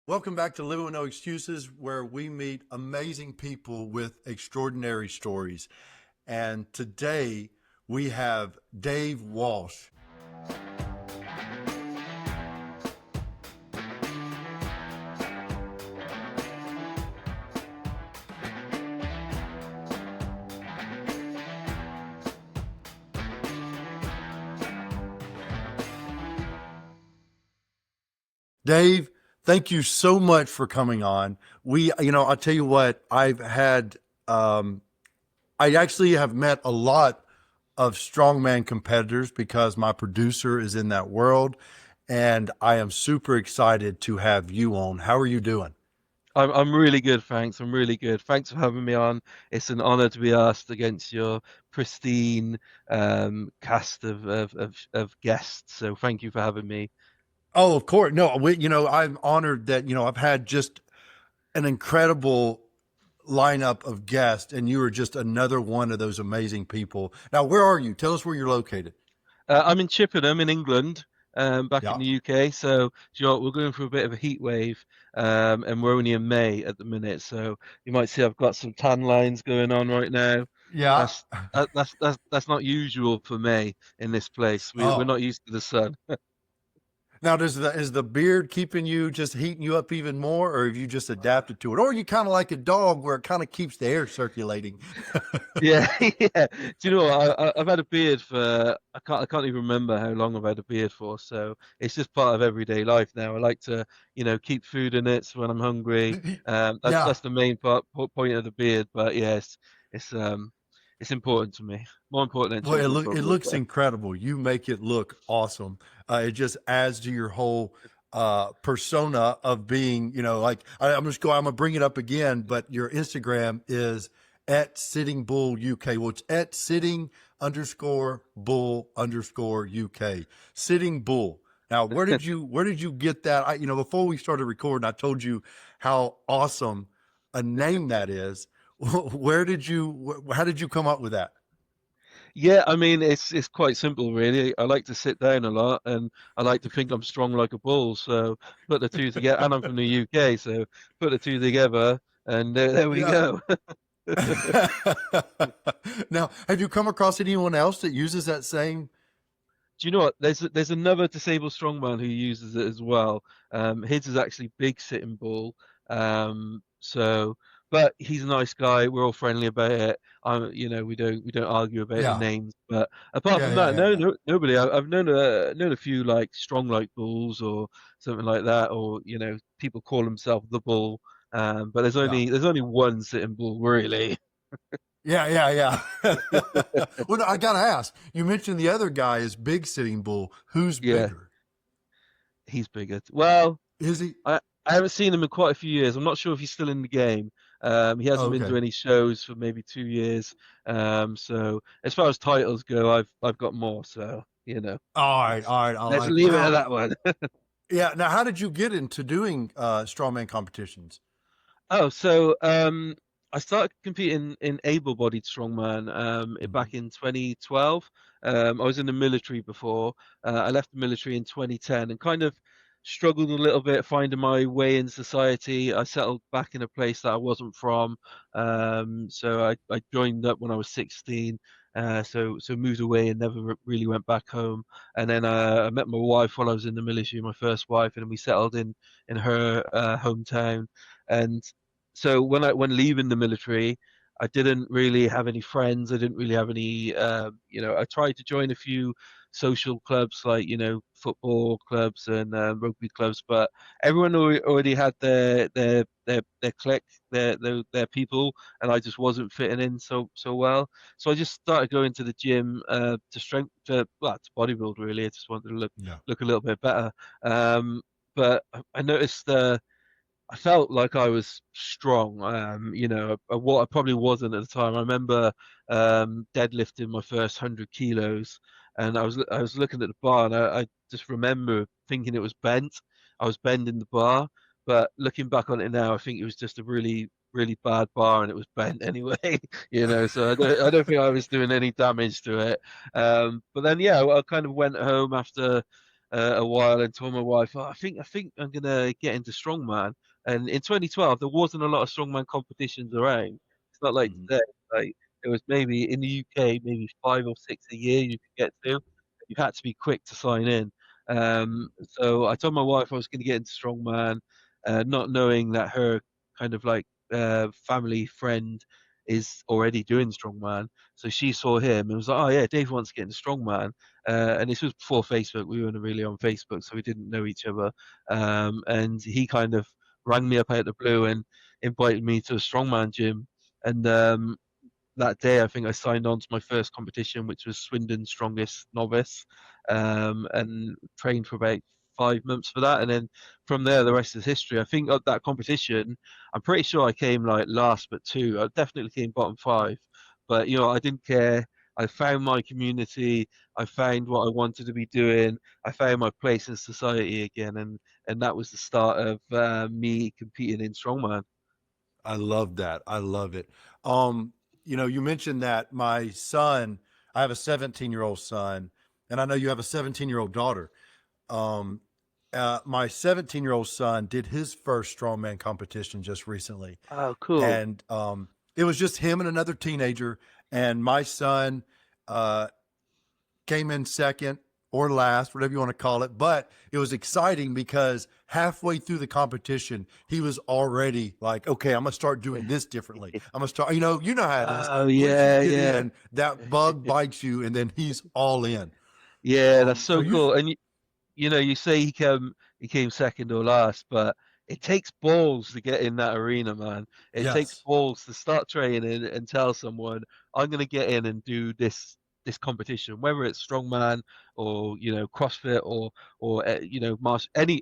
Welcome back to Living with No Excuses, where we meet amazing people with extraordinary stories. And today we have Dave Walsh. Dave, thank you so much for coming on. I'll tell you what, I actually have met a lot of strongman competitors because my producer is in that world, and I am super excited to have you on. How are you doing? I'm really good, thanks. I'm really good. Thanks for having me on. It's an honor to be asked against your pristine cast of guests. So thank you for having me. Oh, of course. No, I'm honored that, I've had just an incredible lineup of guests, and you are just another one of those amazing people. Now, where are you? Tell us where you're located. I'm in Chippenham in England, back in Yeah. the UK. So, do you know what, we're going through a bit of a heat wave, and we're only in May at the minute. So you might see I've got some tan lines going on right now. Yeah. That's not usual for May in this place. We're Oh, not used to the sun. now is the beard keeping you just heating you up even more, or have you just adapted to it? Or are you kind of like a dog where it kind of keeps the air circulating? Yeah, yeah. Do you know what? I've had a beard for I can't even remember how long I've had a beard for. So it's just part of everyday life now. I like to, keep food in it so when I'm hungry. That's Yeah. that's the main point of the beard. But yes, it's important to me. More important than Well, children, it probably. looks incredible. You make it look awesome. It just adds to your whole persona of being, I'm gonna bring it up again, but your Instagram is at Sitting Bull UK. Well, it's at Sitting underscore Bull underscore UK. Sitting Bull. Now, where did you get that? Before we started recording, I told you how awesome a name that is. How did you come up with that? Yeah, I mean it's quite simple really. I like to sit down a lot and I like to think I'm strong like a bull. So put the two together, and I'm from the UK, so put the two together, and there we Yeah. go. Now, have you come across anyone else that uses that same? Do you know what? There's another disabled strongman who uses it as well. His is actually Big Sitting Bull. So, but he's a nice guy. We're all friendly about it. We don't argue about the Yeah, names. But apart yeah, from yeah, that, yeah, no, yeah, no, nobody. I've known a few like strong like bulls or something like that, or people call themselves the bull. But there's yeah, only one Sitting Bull really. yeah, yeah, yeah. Well, no, I gotta ask. You mentioned the other guy is Big Sitting Bull. Who's Yeah, bigger? he's bigger. Well. Is he? I haven't seen him in quite a few years. I'm not sure if he's still in the game. He Oh, hasn't been to okay. any shows for maybe 2 years. So as far as titles go, I've got more. So All right, all right. I let's like it. leave it at Now, that one. yeah. Now, how did you get into doing strongman competitions? Oh, so I started competing in able-bodied strongman Mhm. back in 2012. I was in the military before. I left the military in 2010 and kind of struggled a little bit finding my way in society. I settled back in a place that I wasn't from. So I joined up when I was 16. So moved away and never really went back home. And then I met my wife while I was in the military, my first wife, and we settled in her hometown. And so when leaving the military, I didn't really have any friends. I didn't really have any. I tried to join a few social clubs like football clubs and rugby clubs, but everyone already had their clique, their people, and I just wasn't fitting in so well. So I just started going to the gym to bodybuild really. I just wanted to Yeah. look a little bit better. But I noticed. I felt like I was strong. What I probably wasn't at the time. I remember deadlifting my first 100 kilos, and I was looking at the bar, and I just remember thinking it was bent. I was bending the bar, But looking back on it now, I think it was just a really, really bad bar and it was bent anyway, so I don't think I was doing any damage to it. But then, yeah, I kind of went home after a while and told my wife, oh, I think I'm gonna get into strongman. And in 2012, there wasn't a lot of strongman competitions around. It's not like Mhm. today. Like there was maybe in the UK, maybe 5 or 6 a year you could get to. You had to be quick to sign in. So I told my wife I was going to get into strongman, not knowing that her kind of like family friend is already doing strongman. So she saw him and was like, "Oh yeah, Dave wants to get into strongman." And this was before Facebook. We weren't really on Facebook, so we didn't know each other. And he kind of rang me up out of the blue and invited me to a strongman gym. And that day, I think I signed on to my first competition, which was Swindon's Strongest Novice, and trained for about 5 months for that. And then from there, the rest is history. I think at that competition, I'm pretty sure I came like last but two. I definitely came bottom five, but I didn't care. I found my community. I found what I wanted to be doing. I found my place in society again, and that was the start of me competing in strongman. I love that. I love it. You mentioned that my son, I have a 17-year-old son, and I know you have a 17-year-old daughter. Um, my 17-year-old son did his first strongman competition just recently, Oh, cool. and it was just him and another teenager. And my son uh, came in second or last, whatever you want to call it. But it was exciting because halfway through the competition, he was already like, okay, I'm going to start doing this differently. I'm going to start, you know how it is. Oh Once you yeah, get yeah. in, that bug bites you and then he's all in. Yeah, that's So so you, cool. And you say he came second or last, but it takes balls to get in that arena, man. It takes yes. balls to start training and tell someone, I'm gonna get in and do this competition, whether it's strongman or CrossFit or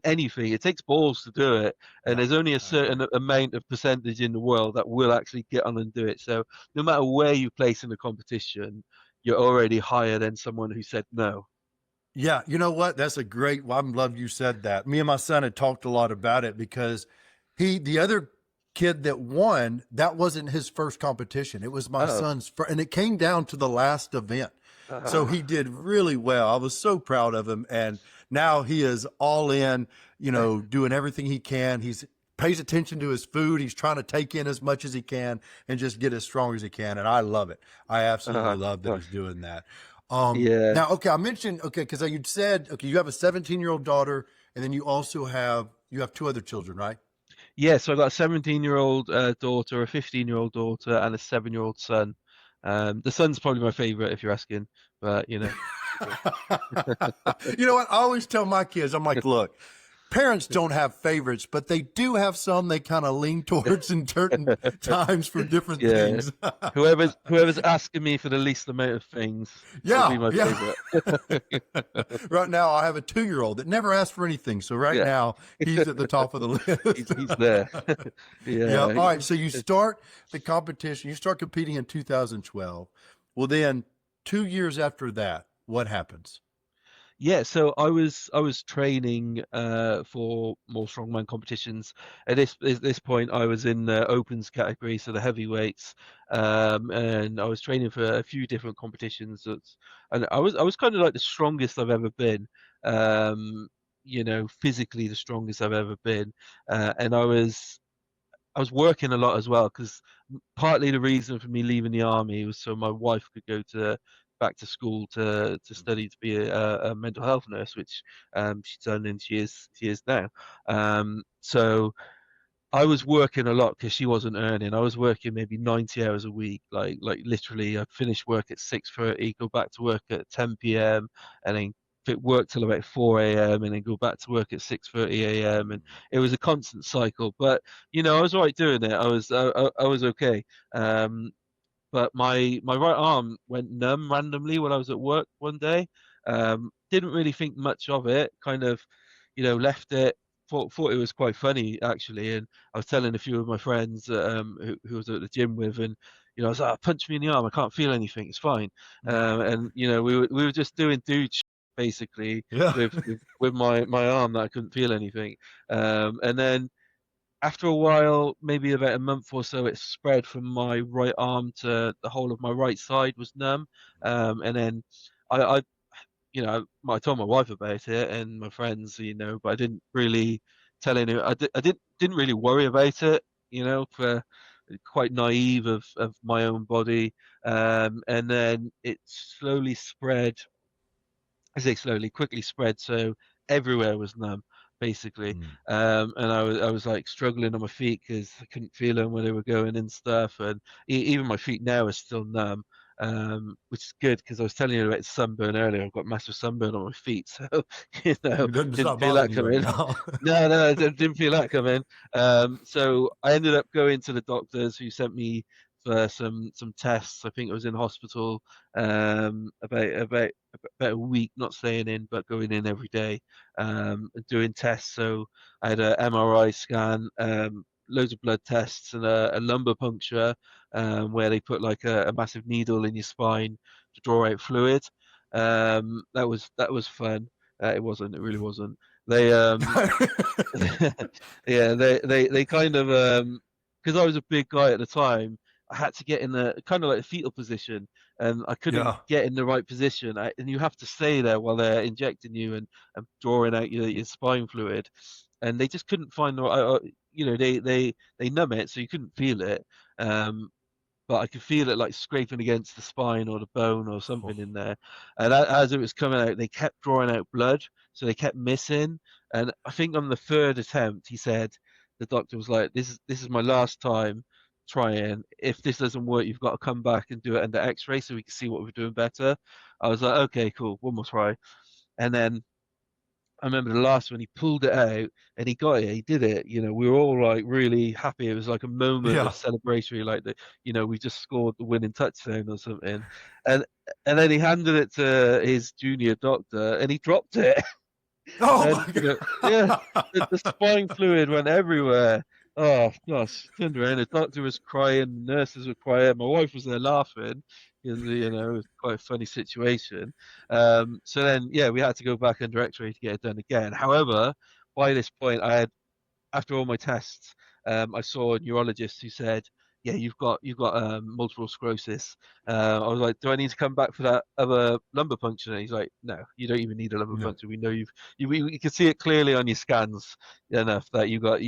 anything. It takes balls to do it, and Yeah, there's only a I agree. certain amount of percentage in the world that will actually get on and do it. So no matter where you place in the competition, you're already higher than someone who said no. Yeah, you know what? That's a great. Well, I'm glad you said that. Me and my son had talked a lot about it because the other kid that won, that wasn't his first competition. It was my Oh. son's first, and it came down to the last event. So he Uh, did really well. I was so proud of him, and now he is all in. Doing everything he can. He's pays attention to his food. He's trying to take in as much as he can and just get as strong as he can. And I love it. I absolutely love that he's Gosh. doing that. Yeah. Now, okay, I mentioned because you said you have a 17-year-old daughter, and then you have two other children, right? Yeah, so I've got a 17-year-old daughter, a 15-year-old daughter, and a 7-year-old son. The son's probably my favorite if you're asking, but You know what? I always tell my kids, I'm like, look, parents don't have favorites, but they do have some they kind of lean towards in certain times for different yeah. things. Whoever's asking me for the least amount of things will Yeah, be my yeah. favorite. Right now, I have a 2-year-old that never asked for anything. So right Yeah. now, he's at the top of the He's there. list. Yeah. Yeah. All right. So you start the competition, you start competing in 2012. Well, then 2 years after that, what happens? Yeah, so I was training for more strongman competitions. At this point, I was in the opens category, so the heavyweights, and I was training for a few different competitions. And I was kind of like the strongest I've ever been, physically the strongest I've ever been, and I was working a lot as well because partly the reason for me leaving the army was so my wife could go to back to school to study to be a mental health nurse, which she's done and she is now. So I was working a lot because she wasn't earning. I was working maybe 90 hours a week, like literally. I'd finish work at 6:30, go back to work at 10 p.m. and then work till about 4 a.m. and then go back to work at 6:30 a.m. And it was a constant cycle. But I was all right doing it. I was okay. Um, but my right arm went numb randomly when I was at work one day. Didn't really think much of it. Kind of, left it. Thought it was quite funny actually, and I was telling a few of my friends who I was at the gym with, and I was like, punch me in the arm. I can't feel anything. It's fine. And we were just doing dude shit, basically Yeah. with my arm that I couldn't feel anything. And then after a while, maybe about a month or so, it spread from my right arm to the whole of my right side was numb. And then I I told my wife about it and my friends, but I didn't really tell anyone. I didn't really worry about it, for quite naive of my own body. And then it slowly spread, I say slowly, quickly spread, so everywhere was numb, basically. Mm. And I was like struggling on my feet because I couldn't feel them where they were going and stuff. And even my feet now are still numb, which is good because I was telling you about sunburn earlier. I've got massive sunburn on my feet, so It doesn't didn't stop feel that bothering you right coming. now. No, no, I didn't feel that coming. So I ended up going to the doctors who sent me for some tests. I think I was in hospital about a week, not staying in, but going in every day, and doing tests. So I had a MRI scan, loads of blood tests, and a lumbar puncture, where they put like a massive needle in your spine to draw out fluid. That was fun. It wasn't. It really wasn't. They yeah, they kind of because I was a big guy at the time, I had to get in the kind of like a fetal position, and I couldn't Yeah. get in the right position. And you have to stay there while they're injecting you and drawing out your spine fluid, and they just couldn't find the right. They numb it so you couldn't feel it. Um, but I could feel it like scraping against the spine or the bone or Oh, something in there. And as it was coming out, they kept drawing out blood, so they kept missing. And I think on the third attempt, he said the doctor was like, "This is my last time trying. If this doesn't work, you've got to come back and do it under X-ray so we can see what we're doing better." I was like, "Okay, cool, one more try." And then I remember the last one, he pulled it out and he got it. He did it. We were all like really happy. It was like a moment of yeah. celebratory, like we just scored the winning touchdown or something. And and then he handed it to his junior doctor and he dropped it. Oh And my yeah, the God. spine fluid went everywhere. Oh gosh, turned around, the doctor was crying, the nurses were crying, my wife was there laughing. It was quite a funny situation. So then, yeah, we had to go back under X-ray to get it done again. However, by this point, after all my tests, I saw a neurologist who said, "Yeah, you've got multiple sclerosis." I was like, "Do I need to come back for that other lumbar puncture?" And he's like, "No, you don't even need a lumbar No. puncture. We know you can see it clearly on your scans enough that you got,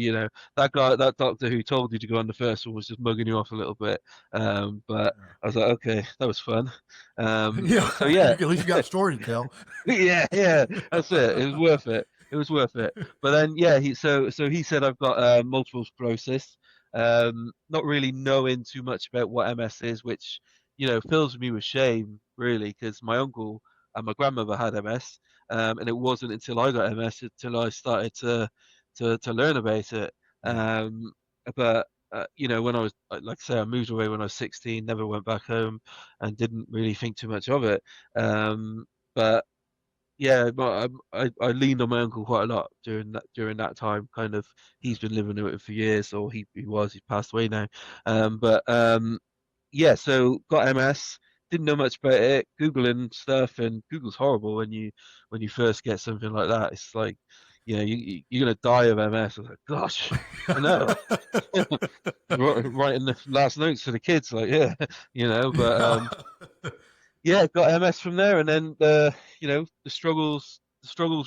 that guy, that doctor who told you to go on the first one was just mugging you off a little bit." But I was like, "Okay, that was fun." Yeah. So yeah, At least you got a story to tell. yeah, yeah, that's it. It was worth it. It was worth it. But then, yeah, so he said I've got multiple sclerosis. Not really knowing too much about what MS is, which fills me with shame, really, because my uncle and my grandmother had MS, and it wasn't until I got MS until I started to learn about it. Yeah. Um, but when I was like I say, I moved away when I was 16, never went back home, and didn't really think too much of it. But yeah, but I leaned on my uncle quite a lot during that time. Kind of, he's been living with it for years, or he's passed away now. But yeah, so got MS. Didn't know much about it. Googling stuff, and Google's horrible when you first get something like that. It's like, you're gonna die of MS. I was like, gosh, I know. Writing the last notes for the kids, like, yeah, But Yeah. yeah, got MS from there, and then the struggles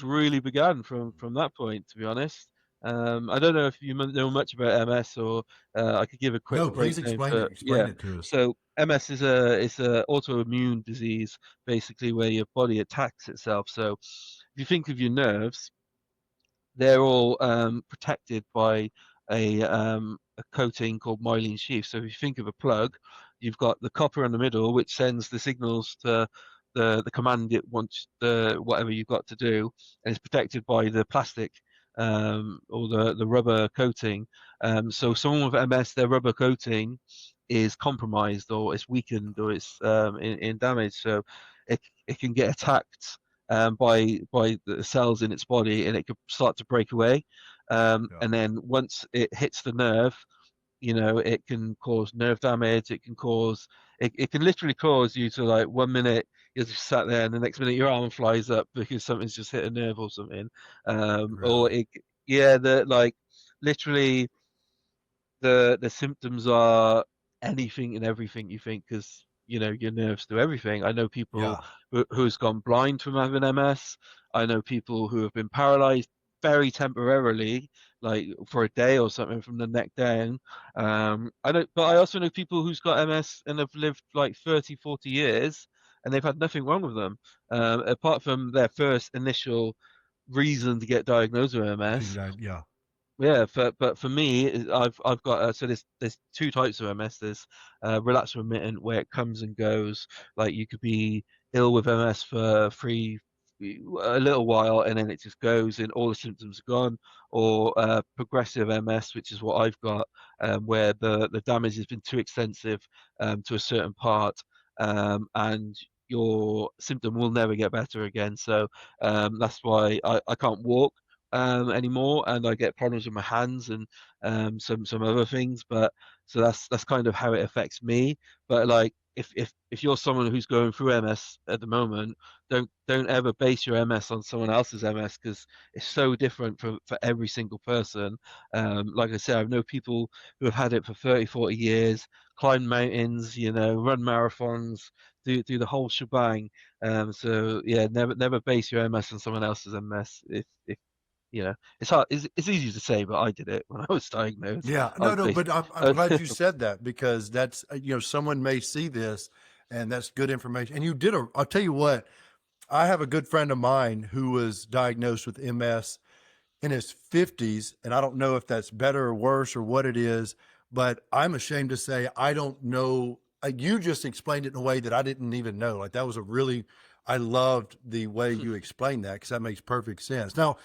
really began from that point. To be honest, I don't know if you know much about MS, or I could give a quick No, please breakdown explain for it. Explain yeah. it to us. So MS is a autoimmune disease, basically where your body attacks itself. So if you think of your nerves, they're all protected by a coating called myelin sheath. So if you think of a plug, you've got the copper in the middle, which sends the signals to the command it wants, the whatever you've got to do, and it's protected by the plastic, or the rubber coating. So someone with MS, their rubber coating is compromised, or it's weakened, or it's in damage. So it can get attacked by the cells in its body, and it could start to break away. Yeah. And then once it hits the nerve, it can cause nerve damage. It can literally cause you to, like, 1 minute you're just sat there, and the next minute your arm flies up because something's just hit a nerve or something. Or Really. yeah, the like literally. the symptoms are anything and everything you think, because your nerves do everything. I know people Yeah. who's gone blind from having MS. I know people who have been paralyzed very temporarily, like for a day or something from the neck down. But I also know people who's got MS and have lived like 30, 40 years and they've had nothing wrong with them, apart from their first initial reason to get diagnosed with Being MS. that, yeah. Yeah, but for me, I've got so there's two types of MS. There's relapse remittent, where it comes and goes. Like you could be ill with MS for a little while, and then it just goes, and all the symptoms are gone. Or progressive MS, which is what I've got, where the damage has been too extensive to a certain part, and your symptom will never get better again. So that's why I can't walk anymore, and I get problems with my hands and some other things. But so that's kind of how it affects me. But like if you're someone who's going through MS at the moment, don't ever base your MS on someone else's MS, because it's so different for every single person. Like I said, I know people who have had it for 30, 40 years, climb mountains, run marathons, do the whole shebang. So yeah, never base your MS on someone else's MS. If it's hard. It's easy to say, but I did it when I was diagnosed. Yeah, I no, was no, based. but I'm glad you said that because that's, someone may see this and that's good information. And I'll tell you what, I have a good friend of mine who was diagnosed with MS in his 50s, and I don't know if that's better or worse or what it is, but I'm ashamed to say I don't know. You just explained it in a way that I didn't even know. Like that was I loved the way you explained that because that makes perfect sense. Now,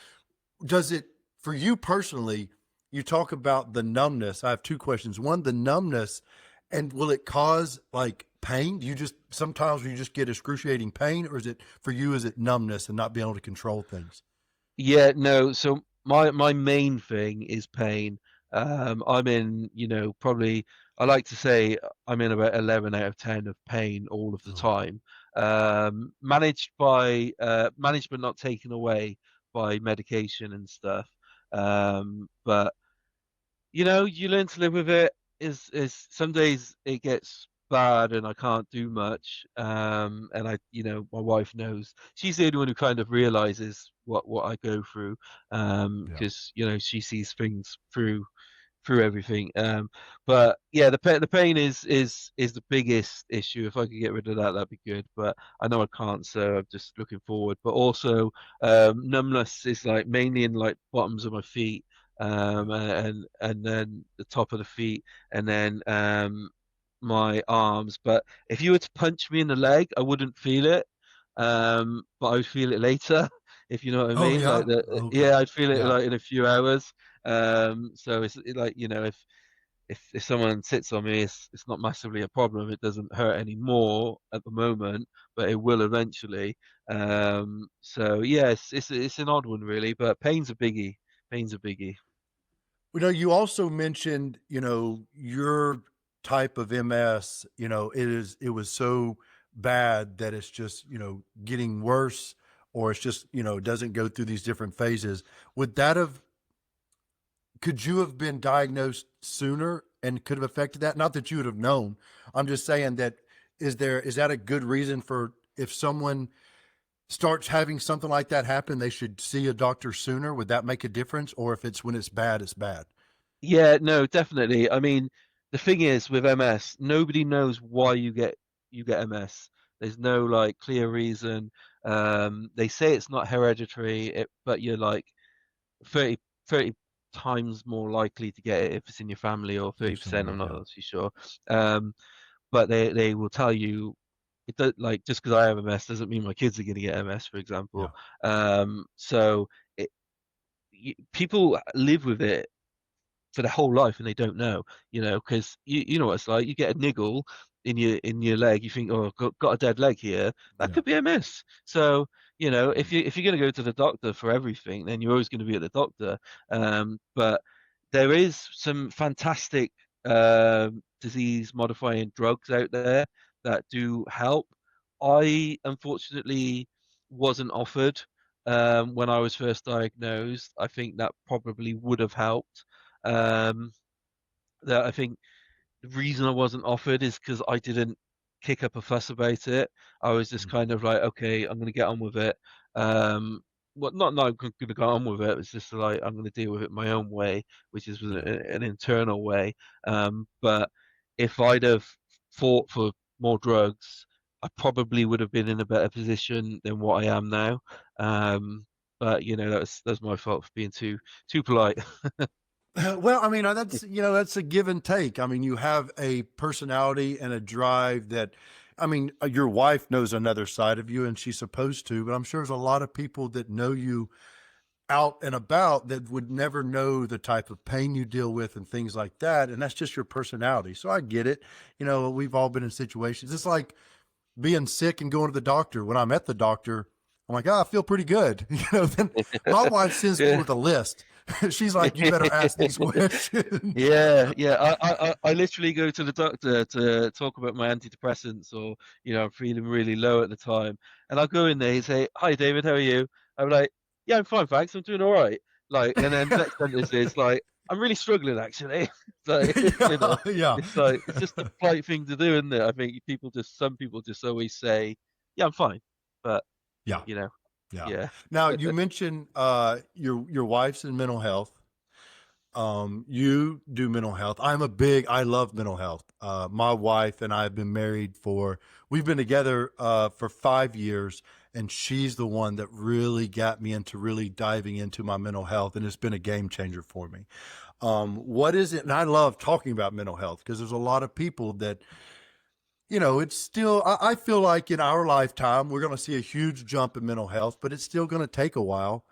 does it for you personally? You talk about the numbness. I have two questions. One, the numbness, and will it cause like pain? Do you just sometimes you just get excruciating pain, or is it for you? Is it numbness and not being able to control things? Yeah, no. So my main thing is pain. I'm in, probably I like to say I'm in about 11 out of 10 of pain all of the Oh, time. Managed but not taken away by medication and stuff. But you learn to live with it. Is some days it gets bad and I can't do much. And my wife knows. She's the only one who kind of realizes what I go through. yeah. Because she sees things through everything. But yeah, the pain is the biggest issue. If I could get rid of that, that'd be good. But I know I can't, so I'm just looking forward. But also, numbness is like mainly in like bottoms of my feet, Yeah. and then the top of the feet, and then my arms. But if you were to punch me in the leg, I wouldn't feel it. But I would feel it later, if you know what I Oh mean. yeah. Like Okay. yeah, I'd feel it Yeah. like in a few hours. So it's like if someone sits on me, it's not massively a problem. It doesn't hurt anymore at the moment, but it will eventually. So yeah, it's an odd one really, but pain's a biggie. Pain's a biggie. You also mentioned, your type of MS, it was so bad that it's just, getting worse, or it's just, doesn't go through these different phases. Would that have, could you have been diagnosed sooner and could have affected that? Not that you would have known. I'm just saying that is that a good reason for if someone starts having something like that happen, they should see a doctor sooner? Would that make a difference? Or if it's when it's bad, it's bad? Yeah, no, definitely. I mean, the thing is with MS, nobody knows why you get MS. There's no like clear reason. They say it's not hereditary, but you're like 30, 30 times more likely to get it if it's in your family, or If 30%. somebody, I'm not yeah. too sure. Um, but they will tell you it does, like just because I have MS doesn't mean my kids are going to get MS, for Yeah. example. So it, people live with it for their whole life and they don't know, because you know what it's like. You get a niggle in your leg, you think, oh, got a dead leg here. That Yeah. could be MS. So, Mm. if you're going to go to the doctor for everything, then you're always going to be at the doctor. But there is some fantastic disease modifying drugs out there that do help. I unfortunately wasn't offered when I was first diagnosed. I think that probably would have helped. Um, that I think the reason I wasn't offered is because I didn't kick up a fuss about it. I was just kind of like, okay, I'm going to get on with it. Um, well, not I'm going to get on with it. It's just like I'm going to deal with it my own way, which is Yeah. an internal way. But if I'd have fought for more drugs, I probably would have been in a better position than what I am now. But that's my fault for being too polite. Well, I mean, that's, that's a give and take. I mean, you have a personality and a drive that, I mean, your wife knows another side of you and she's supposed to, but I'm sure there's a lot of people that know you out and about that would never know the type of pain you deal with and things like that. And that's just your personality. So I get it. We've all been in situations. It's like being sick and going to the doctor. When I'm at the doctor, I'm like, I feel pretty good. Then my wife sends me Yeah. with a list. She's like, you better ask these questions. Yeah, yeah. I literally go to the doctor to talk about my antidepressants, or I'm feeling really low at the time, and I'll go in there and say, "Hi, David, how are you?" I'm like, "Yeah, I'm fine, thanks. I'm doing all right." Like, and then next sentence is like, "I'm really struggling, actually." Like, Yeah, yeah, it's like it's just the polite thing to do, isn't it? I think some people just always say, "Yeah, I'm fine," but yeah, you know, yeah. yeah, Now you mentioned your wife's in mental health. You do mental health. I love mental health. My wife and I have been married we've been together for 5 years, and she's the one that really got me into really diving into my mental health, and it's been a game changer for me. What is it? And I love talking about mental health because there's a lot of people that, it's still, I feel like in our lifetime, we're going to see a huge jump in mental health, but it's still going to take a while.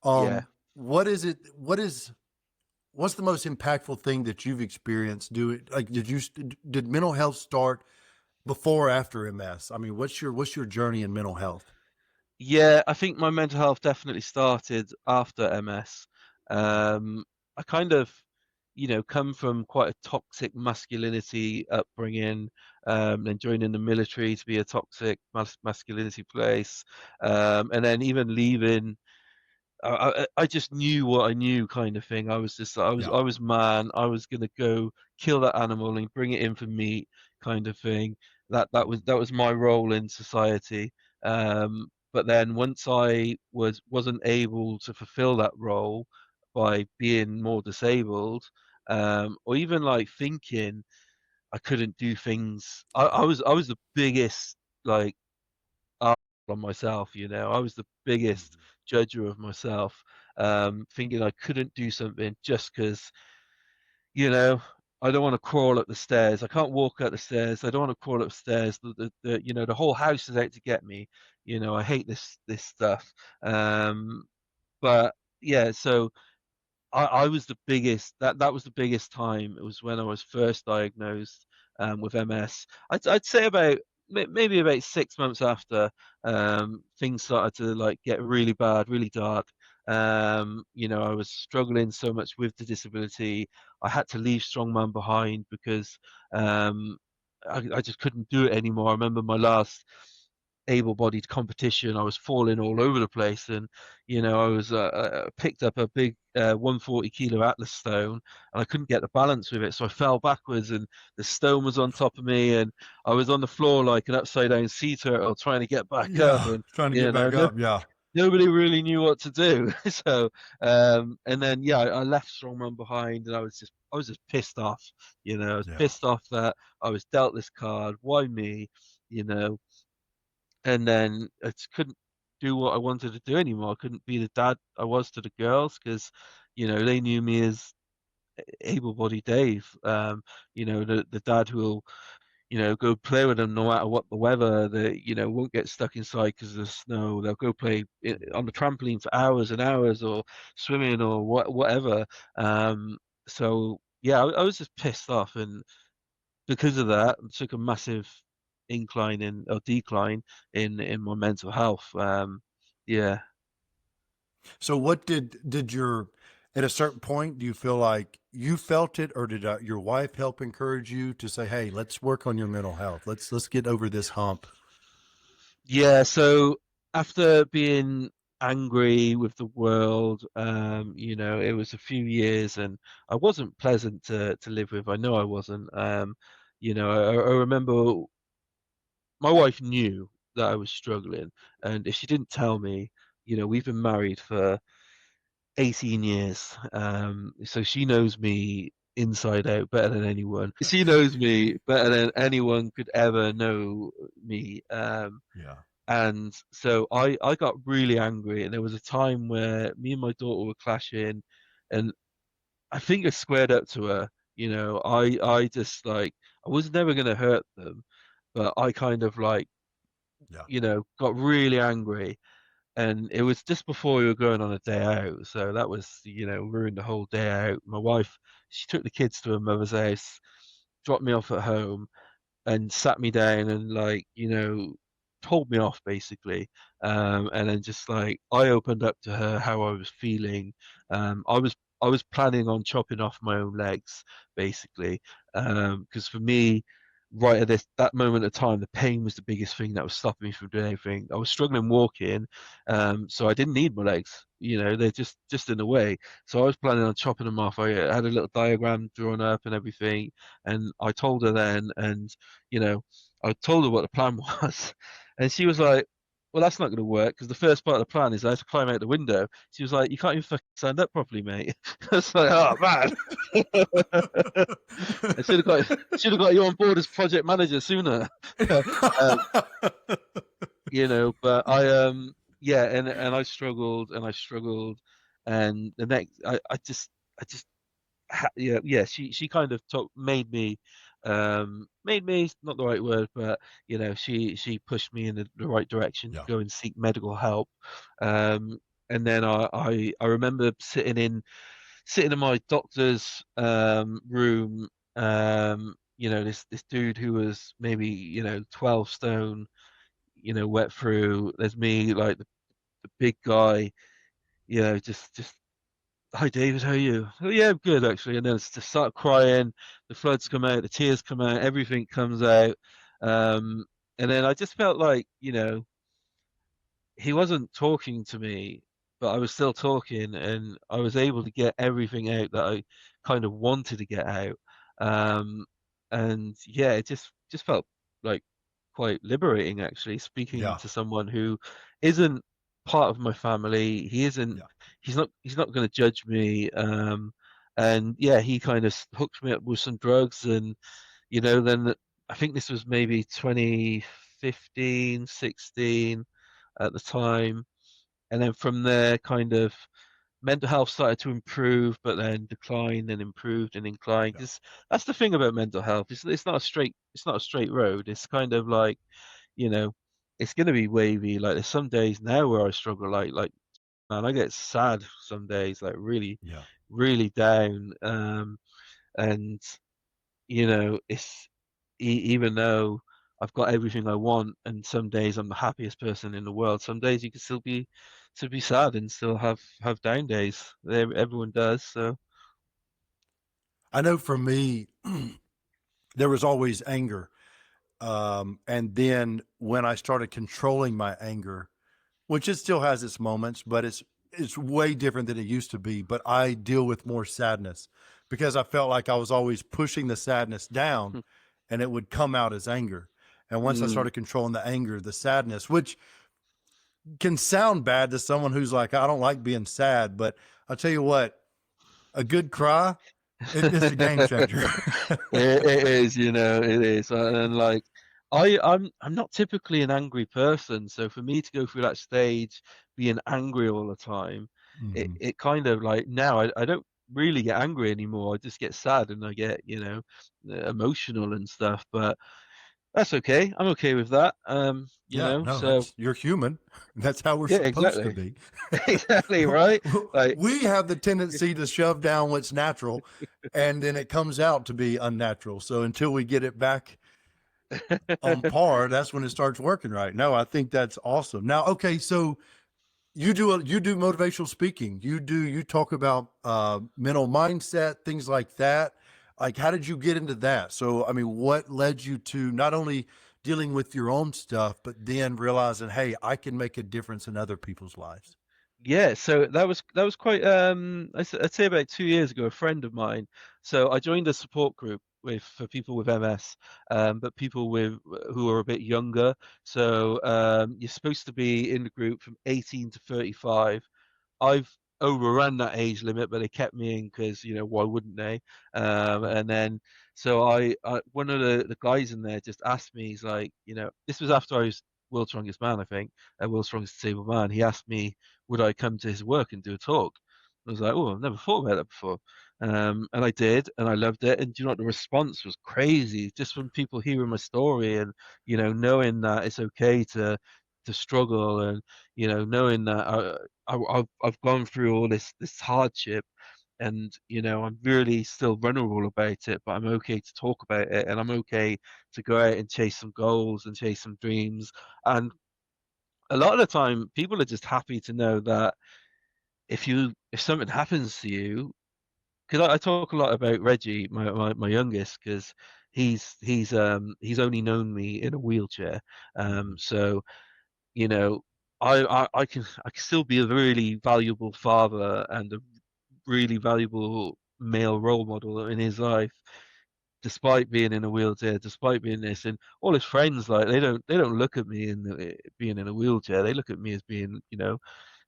yeah. What is it? What's the most impactful thing that you've experienced? Did mental health start before or after MS? I mean, what's your journey in mental health? Yeah, I think my mental health definitely started after MS. Um, I kind of, come from quite a toxic masculinity upbringing, then joining the military to be a toxic masculinity place, and then even leaving. I just knew what I knew, kind of thing. I was just Yeah. I was man. I was gonna go kill that animal and bring it in for meat, kind of thing. That was my role in society. But then once I wasn't able to fulfill that role by being more disabled, or even like thinking I couldn't do things. I was the biggest like up on myself, I was the biggest Mhm. judger of myself, thinking I couldn't do something just because, you know, I don't want to crawl up the stairs. I can't walk up the stairs. I don't want to crawl upstairs. The whole house is out to get me. I hate this stuff. Um, but yeah, so I was the biggest. That was the biggest time. It was when I was first diagnosed with MS. I'd say about maybe about 6 months after, things started to like get really bad, really dark. I was struggling so much with the disability. I had to leave Strongman behind because um, I just couldn't do it anymore. I remember my last able-bodied competition. I was falling all over the place, and I was picked up a big 140 kilo Atlas stone, and I couldn't get the balance with it, so I fell backwards, and the stone was on top of me, and I was on the floor like an upside down sea turtle trying to get back up, Yeah. and Trying to get you know, back no, up. Yeah. nobody really knew what to do. So, and then yeah, I left Strongman behind, and I was just pissed off. I was Yeah. pissed off that I was dealt this card. Why me? You know, and then I just couldn't do what I wanted to do anymore. I couldn't be the dad I was to the girls because, they knew me as able-bodied Dave. The dad who will, go play with them no matter what the weather. They, won't get stuck inside because of the snow. They'll go play on the trampoline for hours and hours, or swimming, or whatever. So yeah, I was just pissed off, and because of that, I took a massive incline in or decline in my mental health. Yeah, So what did your at a certain point, do you feel like you felt it, or did your wife help encourage you to say, "Hey, let's work on your mental health. Let's get over this hump." yeah. So after being angry with the world. It was a few years, and I wasn't pleasant to live with. I know I wasn't. I remember my wife knew that I was struggling, and if she didn't tell me, we've been married for 18 years, so she knows me inside out better than anyone. She knows me better than anyone could ever know me. Yeah. And so I got really angry, and there was a time where me and my daughter were clashing, and I think I squared up to her. I just like I was never gonna hurt them, but I kind of like Yeah. got really angry, and it was just before we were going on a day out, so that was ruined the whole day out. My wife, she took the kids to her mother's house, dropped me off at home, and sat me down and told me off basically, and then just like I opened up to her how I was feeling. I was planning on chopping off my own legs basically, because for me, right at that moment of time, the pain was the biggest thing that was stopping me from doing anything. I was struggling walking, so I didn't need my legs, they're just in the way. So I was planning on chopping them off. I had a little diagram drawn up and everything, and I told her then, and you know, I told her what the plan was, and she was like, "Well, that's not going to work because the first part of the plan is I have to climb out the window." She was like, "You can't even fucking stand up properly, mate." I was like, "Oh man, I should have got you on board as project manager sooner." um, but yeah, and I struggled and I struggled, and the next, I just yeah, she kind of made me not the right word, but she pushed me in the right direction to Yeah. go and seek medical help. um and then I remember sitting in my doctor's room. This dude who was maybe 12 stone, wet through. There's me, like the big guy, just "Hi David, how are you?" "Oh yeah, I'm good actually." And then it's just start crying, the floods come out, the tears come out, everything comes out. Um, and then I just felt like, he wasn't talking to me, but I was still talking, and I was able to get everything out that I kind of wanted to get out. Um, and yeah, it just felt like quite liberating actually, speaking Yeah. to someone who isn't part of my family. He isn't. Yeah. He's not going to judge me. And yeah, he kind of hooked me up with some drugs, and then I think this was maybe 2015, 16 at the time. And then from there, kind of mental health started to improve, but then declined and improved and inclined. Yeah. Because that's the thing about mental health. It's not a straight road. It's kind of like, you know, it's going to be wavy. Like there's some days now where I struggle. Like man, I get sad some days, like really, Yeah. really down. And it's even though I've got everything I want, and some days I'm the happiest person in the world. Some days you can still be sad and still have down days. Everyone does. So I know for me, there was always anger. And then when I started controlling my anger, which it still has its moments, but it's way different than it used to be. But I deal with more sadness because I felt like I was always pushing the sadness down, and it would come out as anger. And once I mm. started controlling the anger, the sadness, which can sound bad to someone who's like, I don't like being sad, but I'll tell you what, a good cry, it's a game changer. It is, it is, and like I'm not typically an angry person, so for me to go through that stage, being angry all the time, it Hmm. it kind of like now I don't really get angry anymore. I just get sad and I get emotional and stuff, but that's okay. I'm okay with that. Yeah, no, So that's you're human. That's how we're yeah, supposed to exactly, be. exactly right. Like We have the tendency to shove down what's natural, and then it comes out to be unnatural. So until we get it back on par, that's when it starts working right. No, I think that's awesome. Now, okay, so you do motivational speaking. You talk about mental mindset, things like that. Like, how did you get into that? So, I mean, what led you to not only dealing with your own stuff, but then realizing, hey, I can make a difference in other people's lives? Yeah, so that was quite I'd say about 2 years ago, a friend of mine. So I joined a support group with for people with MS, but people with who are a bit younger. So you're supposed to be in the group from 18 to 35. I've overrun that age limit, but they kept me in because, why wouldn't they? Yeah. And then, so I one of the guys in there just asked me, he's like, this was after I was world's strongest man, I think, world's strongest disabled man. He asked me, would I come to his work and do a talk? I was like, oh, I've never thought about that before. And I did, and I loved it. And do you know what? The response was crazy, just from people hearing my story and, knowing that it's okay to struggle and, knowing that I've gone through all this hardship, and I'm really still vulnerable about it, but I'm okay to talk about it, and I'm okay to go out and chase some goals and chase some dreams. And a lot of the time, people are just happy to know that if something happens to you, because I talk a lot about Reggie, my youngest, because he's only known me in a wheelchair, Mhm. so you know, I can still be a really valuable father and a really valuable male role model in his life, despite being in a wheelchair, despite being this, and all his friends, like, they don't look at me being in a wheelchair. They look at me as being,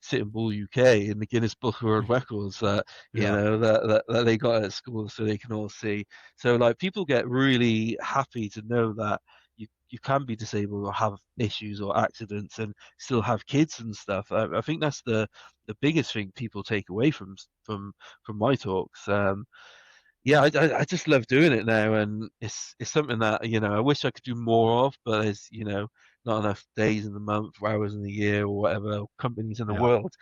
sitting bull UK in the Guinness Book of World Records that Yeah. that they got at school, so they can all see. So like people get really happy to know that you can be disabled or have issues or accidents and still have kids and stuff. I think that's the biggest thing people take away from my talks. Yeah, I just love doing it now, and it's something that I wish I could do more of, but there's not enough days in the month, or hours in the year, or whatever, companies in the Yeah. world.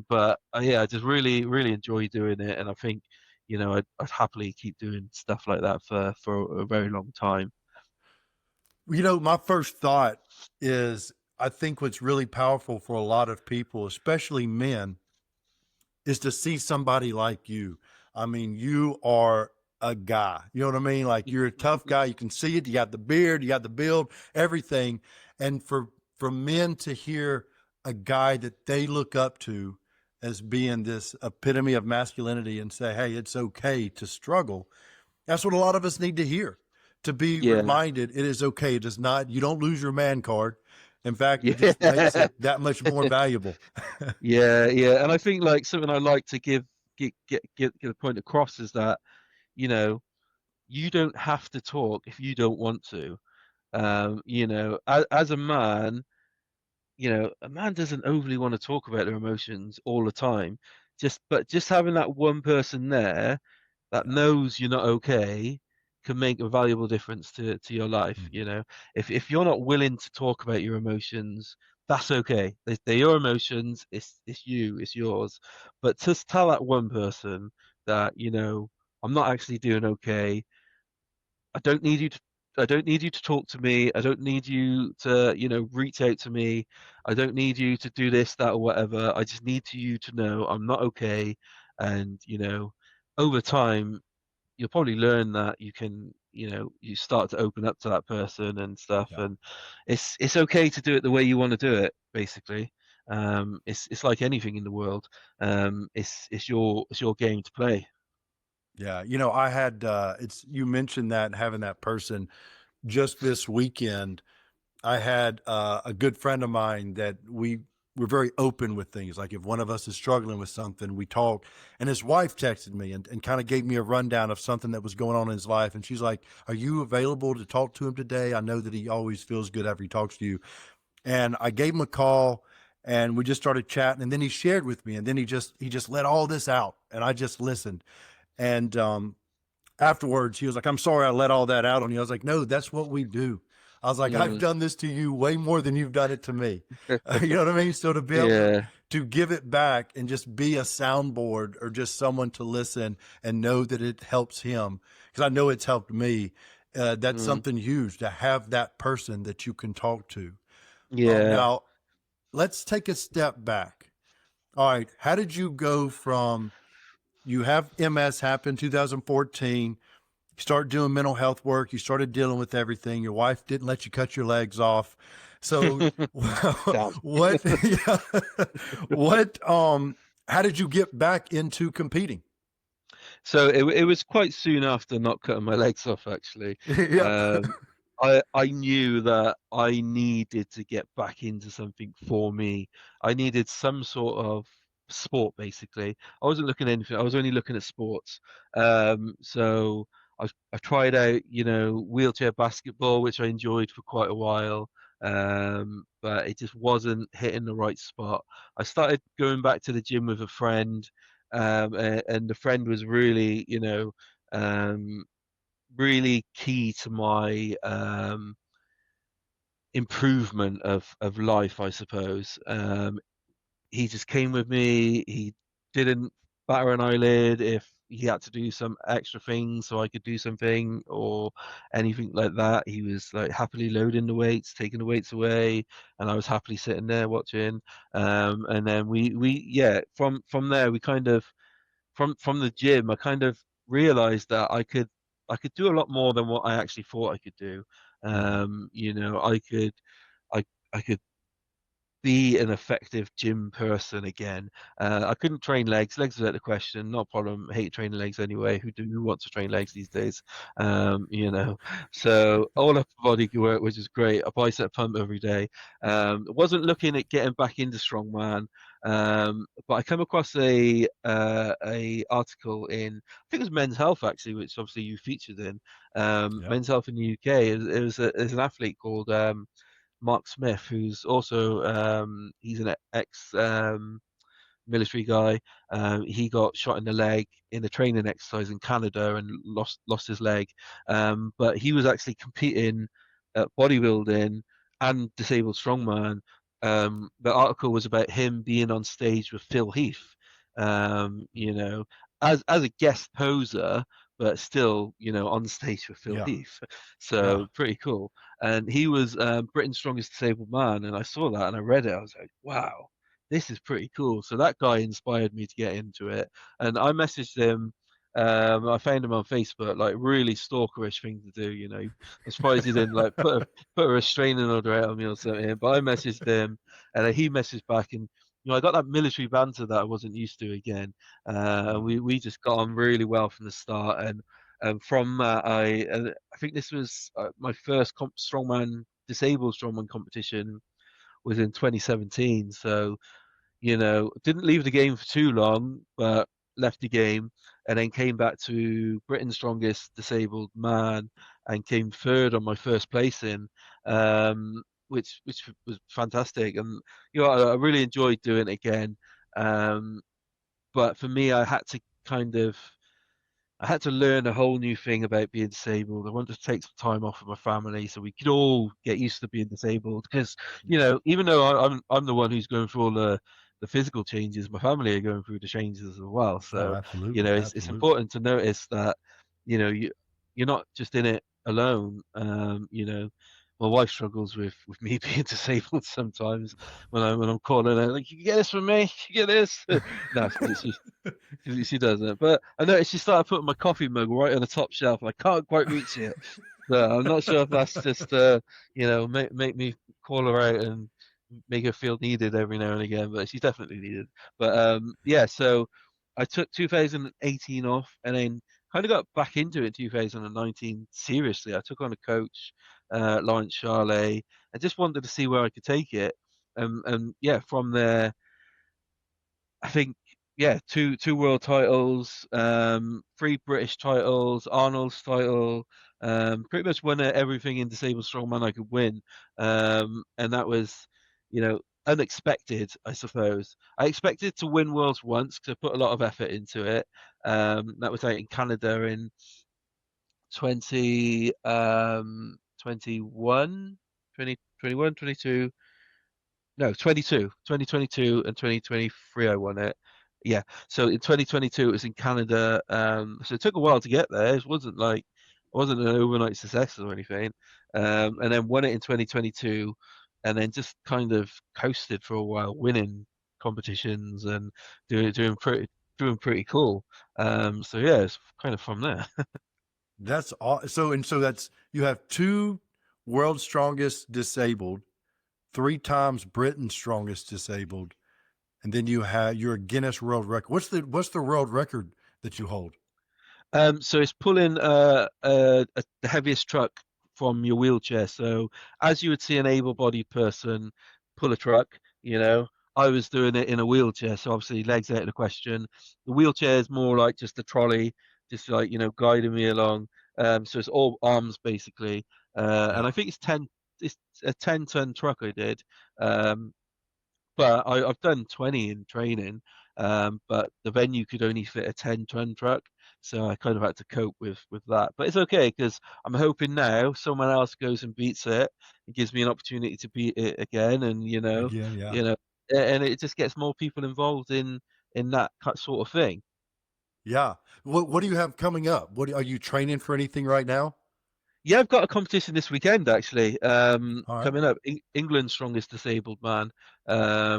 But yeah, I just really really enjoy doing it, and I think I'd happily keep doing stuff like that for a very long time. My first thought is I think what's really powerful for a lot of people, especially men, is to see somebody like you. I mean, you are a guy. You know what I mean? Like you're a tough guy. You can see it. You got the beard, you got the build, everything. And for men to hear a guy that they look up to as being this epitome of masculinity and say, "Hey, it's okay to struggle." That's what a lot of us need to hear. To be Yeah, reminded it is okay. It is not, you don't lose your man card. In fact, it just makes yeah. it that much more valuable. Yeah, yeah, and I think like something I like to get the point across is that you know you don't have to talk if you don't want to. As a man, a man doesn't overly want to talk about their emotions all the time. But just having that one person there that Yeah. knows you're not okay can make a valuable difference to your life. Mhm. If you're not willing to talk about your emotions, that's okay. They're your emotions. It's you. It's yours. But just tell that one person that I'm not actually doing okay. I don't need you to. I don't need you to talk to me. I don't need you to, reach out to me. I don't need you to do this, that, or whatever. I just need you to know I'm not okay. And, over time, you'll probably learn that you start to open up to that person and stuff. Yeah. And it's okay to do it the way you want to do it, basically. It's like anything in the world. It's your game to play. Yeah. I had, it's, you mentioned that having that person just this weekend. I had a good friend of mine that we were very open with things. Like if one of us is struggling with something, we talk. And his wife texted me and kind of gave me a rundown of something that was going on in his life. And she's like, "Are you available to talk to him today? I know that he always feels good after he talks to you." And I gave him a call and we just started chatting. And then he shared with me. And then he just let all this out. And I just listened. And afterwards, he was like, "I'm sorry I let all that out on you." I was like, "No, that's what we do." I was like, "I've Mm. done this to you way more than you've done it to me." You know what I mean? So to be able Yeah. to give it back and just be a soundboard or just someone to listen and know that it helps him, because I know it's helped me. That's Mm. something huge to have that person that you can talk to. Yeah. Now, let's take a step back. All right. How did you go from you have MS happen 2014? You start doing mental health work. You started dealing with everything. Your wife didn't let you cut your legs off. So Damn. what, yeah, what, how did you get back into competing? So it was quite soon after not cutting my legs off, actually. Yeah. Um, I knew that I needed to get back into something for me. I needed some sort of sport, basically. I wasn't looking at anything. I was only looking at sports. So I tried out, wheelchair basketball, which I enjoyed for quite a while. But it just wasn't hitting the right spot. I started going back to the gym with a friend, and the friend was really, um, really key to my improvement of life, I suppose. He just came with me. He didn't batter an eyelid if he had to do some extra things so I could do something or anything like that. He was like happily loading the weights, taking the weights away, and I was happily sitting there watching. And then yeah, from there we kind of from the gym, I kind of realized that I could do a lot more than what I actually thought I could do. Mhm. I I could be an effective gym person again. I couldn't train legs. Legs was out of the question. Not a problem. I hate training legs anyway. Who wants to train legs these days? So all upper body work, which is great. A bicep pump every day. Wasn't looking at getting back into strongman. But I come across a article in, I think it was Men's Health actually, which obviously you featured in. Yeah. Men's Health in the UK. There's an athlete called Mark Smith, who's also he's an ex military guy. He got shot in the leg in a training exercise in Canada and lost his leg. But he was actually competing at bodybuilding and disabled strongman. The article was about him being on stage with Phil Heath, as a guest poser, but still, on stage with Phil Yeah. Heath. Yeah. So pretty cool. And he was Britain's strongest disabled man, and I saw that and I read it. I was like, wow, this is pretty cool. So that guy inspired me to get into it. And I messaged him. I found him on Facebook, like really stalkerish thing to do. I'm surprised he didn't like put a restraining order out on me or something. But I messaged him, and then he messaged back, and I got that military banter that I wasn't used to again. And Mhm. we just got on really well from the start. And from that, I think this was my first strongman disabled strongman competition was in 2017. So didn't leave the game for too long, but left the game and then came back to Britain's strongest disabled man and came third on my first placing, which was fantastic. And I really enjoyed doing it again. Um, but for me, I had to learn a whole new thing about being disabled. I wanted to take some time off with my family so we could all get used to being disabled. Because even though I'm the one who's going through all the physical changes, my family are going through the changes as well. Oh, So absolutely. it's Absolutely. important to notice that you're not just in it alone. My wife struggles with me being disabled sometimes when I'm calling her like, you get this from me, you get this. No, she doesn't. But I noticed she started putting my coffee mug right on the top shelf, and I can't quite reach it. So I'm not sure if that's just make me call her out and make her feel needed every now and again. But she's definitely needed. But yeah. So I took 2018 off, and then kind of got back into it in 2019 seriously. I took on a coach, Lawrence Charlet. I just wanted to see where I could take it. And yeah, from there I think yeah, two world titles, three British titles, Arnold's title, pretty much won everything in disabled strongman I could win, and that was, unexpected, I suppose. I expected to win worlds once because I put a lot of effort into it. That was out in Canada in 20 21, 2021, 22. No, 2022 and 2023 I won it. Yeah. So in 2022 it was in Canada. So it took a while to get there. It wasn't an overnight success or anything. And then won it in 2022 and then just kind of coasted for a while, winning competitions and doing pretty cool. So yeah, it's kind of from there. That's all. So, and so that's, you have two world's strongest disabled. 3 times Britain's strongest disabled, and then you're a Guinness World Record. What's the world record that you hold? So it's pulling the heaviest truck from your wheelchair. So as you would see an able-bodied person pull a truck, I was doing it in a wheelchair. So obviously legs out of the question. The wheelchair is more like just a trolley, just like guiding me along. So it's all arms basically. And Yeah, I think it's a 10-ton truck I did. Um, but I've done 20 in training, but the venue could only fit a 10-ton truck, so I kind of had to cope with that. But it's okay because I'm hoping now someone else goes and beats it. It gives me an opportunity to beat it again, and again, yeah. you know, and it just gets more people involved in that sort of thing. Yeah. What do you have coming up? Are you training for anything right now? Yeah, I've got a competition this weekend actually. All right. Coming up, England's strongest disabled man,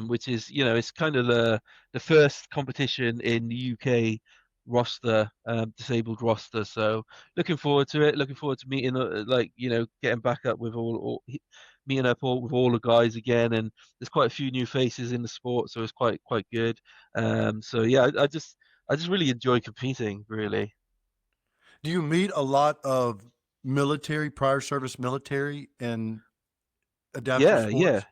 which is it's kind of the first competition in the UK roster, disabled roster. So looking forward to it. Looking forward to meeting, getting back up with meeting up with all the guys again. And there's quite a few new faces in the sport, so it's quite good. So yeah, I just really enjoy competing, really. Do you meet a lot of military, prior service military and adaptive Yeah, yeah. sports?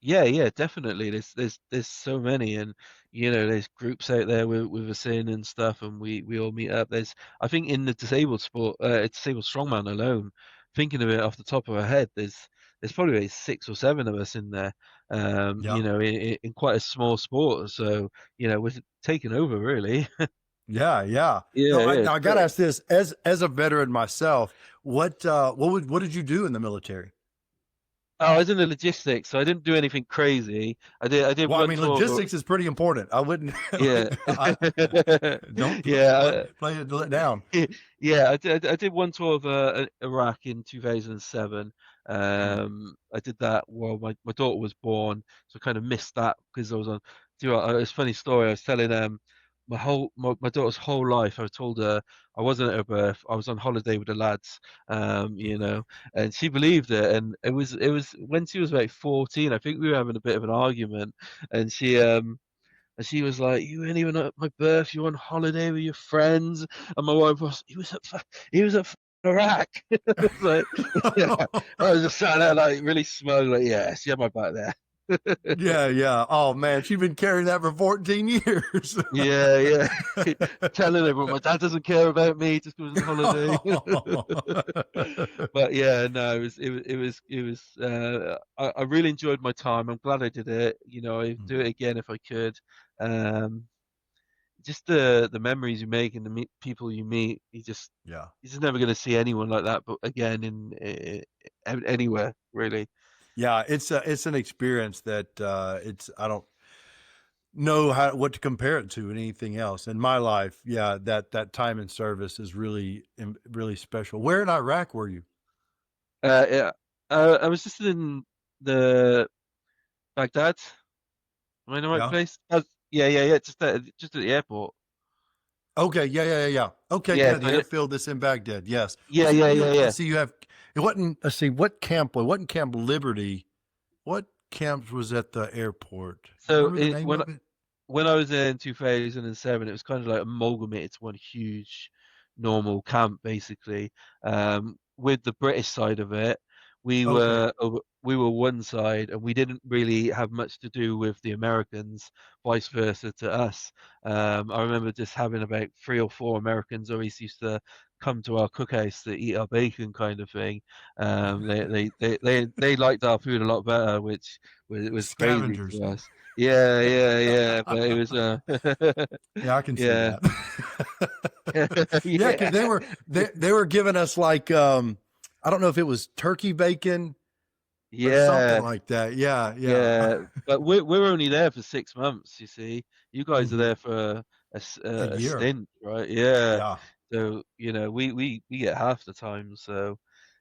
Yeah, definitely. There's so many, and there's groups out there with us in and stuff, and we all meet up. I think in the disabled sport, disabled strongman alone, thinking of it off the top of our head, there's probably like 6 or 7 of us in there. Yeah. In quite a small sport, so we're taking over really. Yeah, yeah. Yeah, No, yeah, now it's I got to great. ask this as a veteran myself, what did you do in the military? Oh, I was in the logistics, so I didn't do anything crazy. I did Well, I one mean, tour. logistics is pretty important. I wouldn't Yeah, don't yeah. play it let down. Yeah, I did one tour of Iraq in 2007. Mm. I did that while my daughter was born, so I kind of missed that because I was on. Do you know, it's a funny story. I was telling my daughter's whole life. I told her I wasn't at her birth. I was on holiday with the lads, and she believed it. And it was when she was about 14. I think we were having a bit of an argument, and she was like, "You weren't even at my birth. You were on holiday with your friends." And my wife was, "He was at Iraq." It's like, yeah. I was just sat there like really smug, like, "Yeah, she had my back there." Yeah, yeah. Oh man, she's been carrying that for 14 years. Yeah, yeah. Telling everyone my dad doesn't care about me just goes on holiday. But yeah, no, it was. I really enjoyed my time. I'm glad I did it. I'd do it again if I could. Um, just the memories you make and the people you meet, Yeah. you're just never going to see anyone like that, but again anywhere really. Yeah, it's an experience that it's I don't know what to compare it to anything else in my life. Yeah, that time in service is really special. Where in Iraq were you? Yeah, I was just in the Baghdad. Am I in the right Yeah. place? Yeah, yeah, yeah. Just at the airport. Okay. Yeah. Yeah. Yeah. Yeah. Okay. Yeah, Yeah. The I did, airfield that's in Baghdad. Yes. Well, yeah, see, yeah, yeah, let's yeah. see. It wasn't. Let's see. It wasn't Camp Liberty. What camp was at the airport? Do you So remember the it name when of it? when I was there in 2007, it was kind of like amalgamated to one huge normal camp, basically. With the British side of it, Okay. we were one side, and we didn't really have much to do with the Americans, vice versa to us. I remember just having about 3 or 4 Americans always used to come to our cookhouse to eat our bacon, kind of thing. They liked our food a lot better, which was crazy Scavengers. to us. Yeah, yeah, yeah. But it was Yeah, I can see yeah. that. Yeah, because Yeah. they were giving us like I don't know if it was turkey bacon or something Yeah. like that. Yeah, yeah. Yeah. But we're only there for 6 months, you see. You guys are Hmm. there for A a year. stint, right? Yeah. Yeah. So, we get half the time, so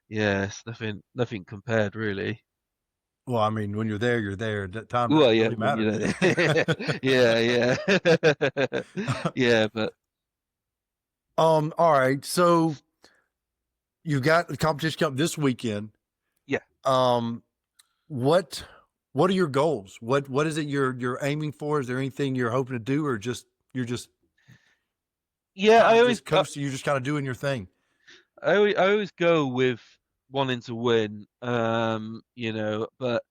yeah, it's nothing compared really. Well, I mean, when you're there, you're there. That time Well, doesn't yeah, really when matter, you does know. it? Yeah, yeah. Yeah, but All right. So you got the competition coming this weekend. yeah. Um, what? what are your goals? What is it you're aiming for? Is there anything you're hoping to do, or just you're just Yeah, kind of just coast, you're just kind of doing your thing? I always go with wanting to win, you know, but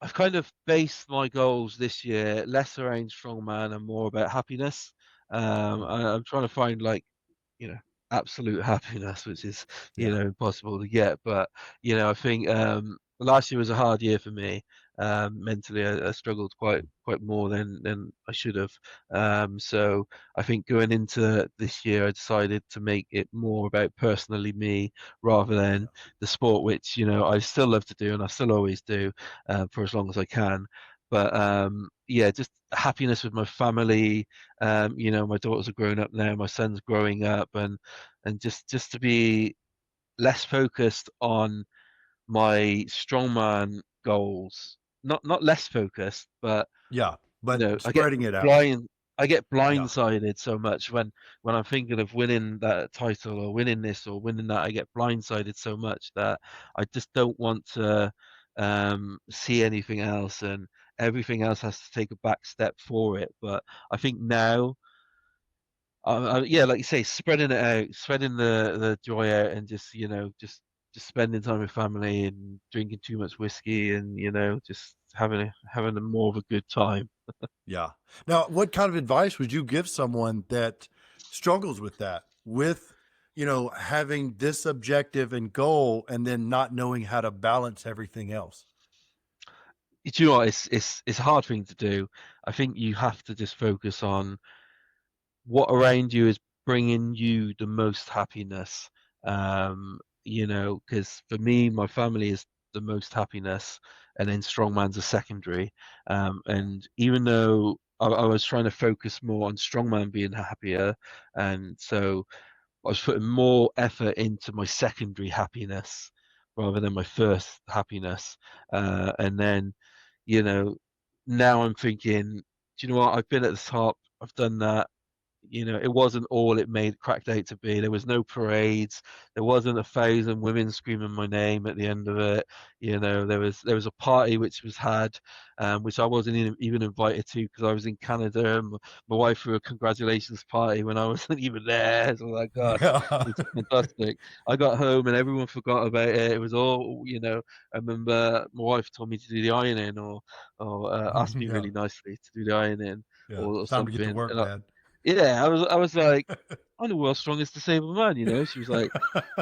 I've kind of based my goals this year less around strongman and more about happiness. Mm, I'm trying to find like, you know, absolute happiness, which is, you yeah, know, impossible to get. But, you know, I think last year was a hard year for me. Mentally, I struggled quite more than I should have. So I think going into this year, I decided to make it more about personally me rather yeah, than the sport, which, you know, I still love to do and I still always do for as long as I can. But yeah, just happiness with my family. You know, my daughters are growing up now, my son's growing up, and just to be less focused on my strongman goals. Not less focused, but yeah. you But know, spreading it out. blind I get Yeah, blindsided so much when I'm thinking of winning that title or winning this or winning that. I get blindsided so much that I just don't want to see anything else, and everything else has to take a back step for it. But I think now, yeah, like you say, spreading it out, spreading the joy out, and just, you know, just spending time with family and drinking too much whiskey, and, you know, just having a more of a good time. yeah. Now, what kind of advice would you give someone that struggles with that, with, having this objective and goal and then not knowing how to balance everything else? Do you know what? It's a hard thing to do. I think you have to just focus on what around you is bringing you the most happiness. You know, because for me, my family is the most happiness, and then strongman's a secondary. And even though I was trying to focus more on strongman being happier, and so I was putting more effort into my secondary happiness rather than my first happiness. And then, you know, now I'm thinking, do you know what? I've been at the top. I've done that. You know, it wasn't all it made cracked out to be. There was no parades. There wasn't 1,000 women screaming my name at the end of it. You know, there was a party which was had, which I wasn't even invited to because I was in Canada. And my wife threw a congratulations party when I wasn't even there. So like, gosh, Yeah. it's fantastic. I got home and everyone forgot about it. It was all, you know. I remember my wife told me to do the ironing, or asked me Yeah. really nicely to do the ironing, Yeah. or It's time to get to something. work, And Dad. yeah, I was like, I'm the world's strongest disabled man, you know. She was like,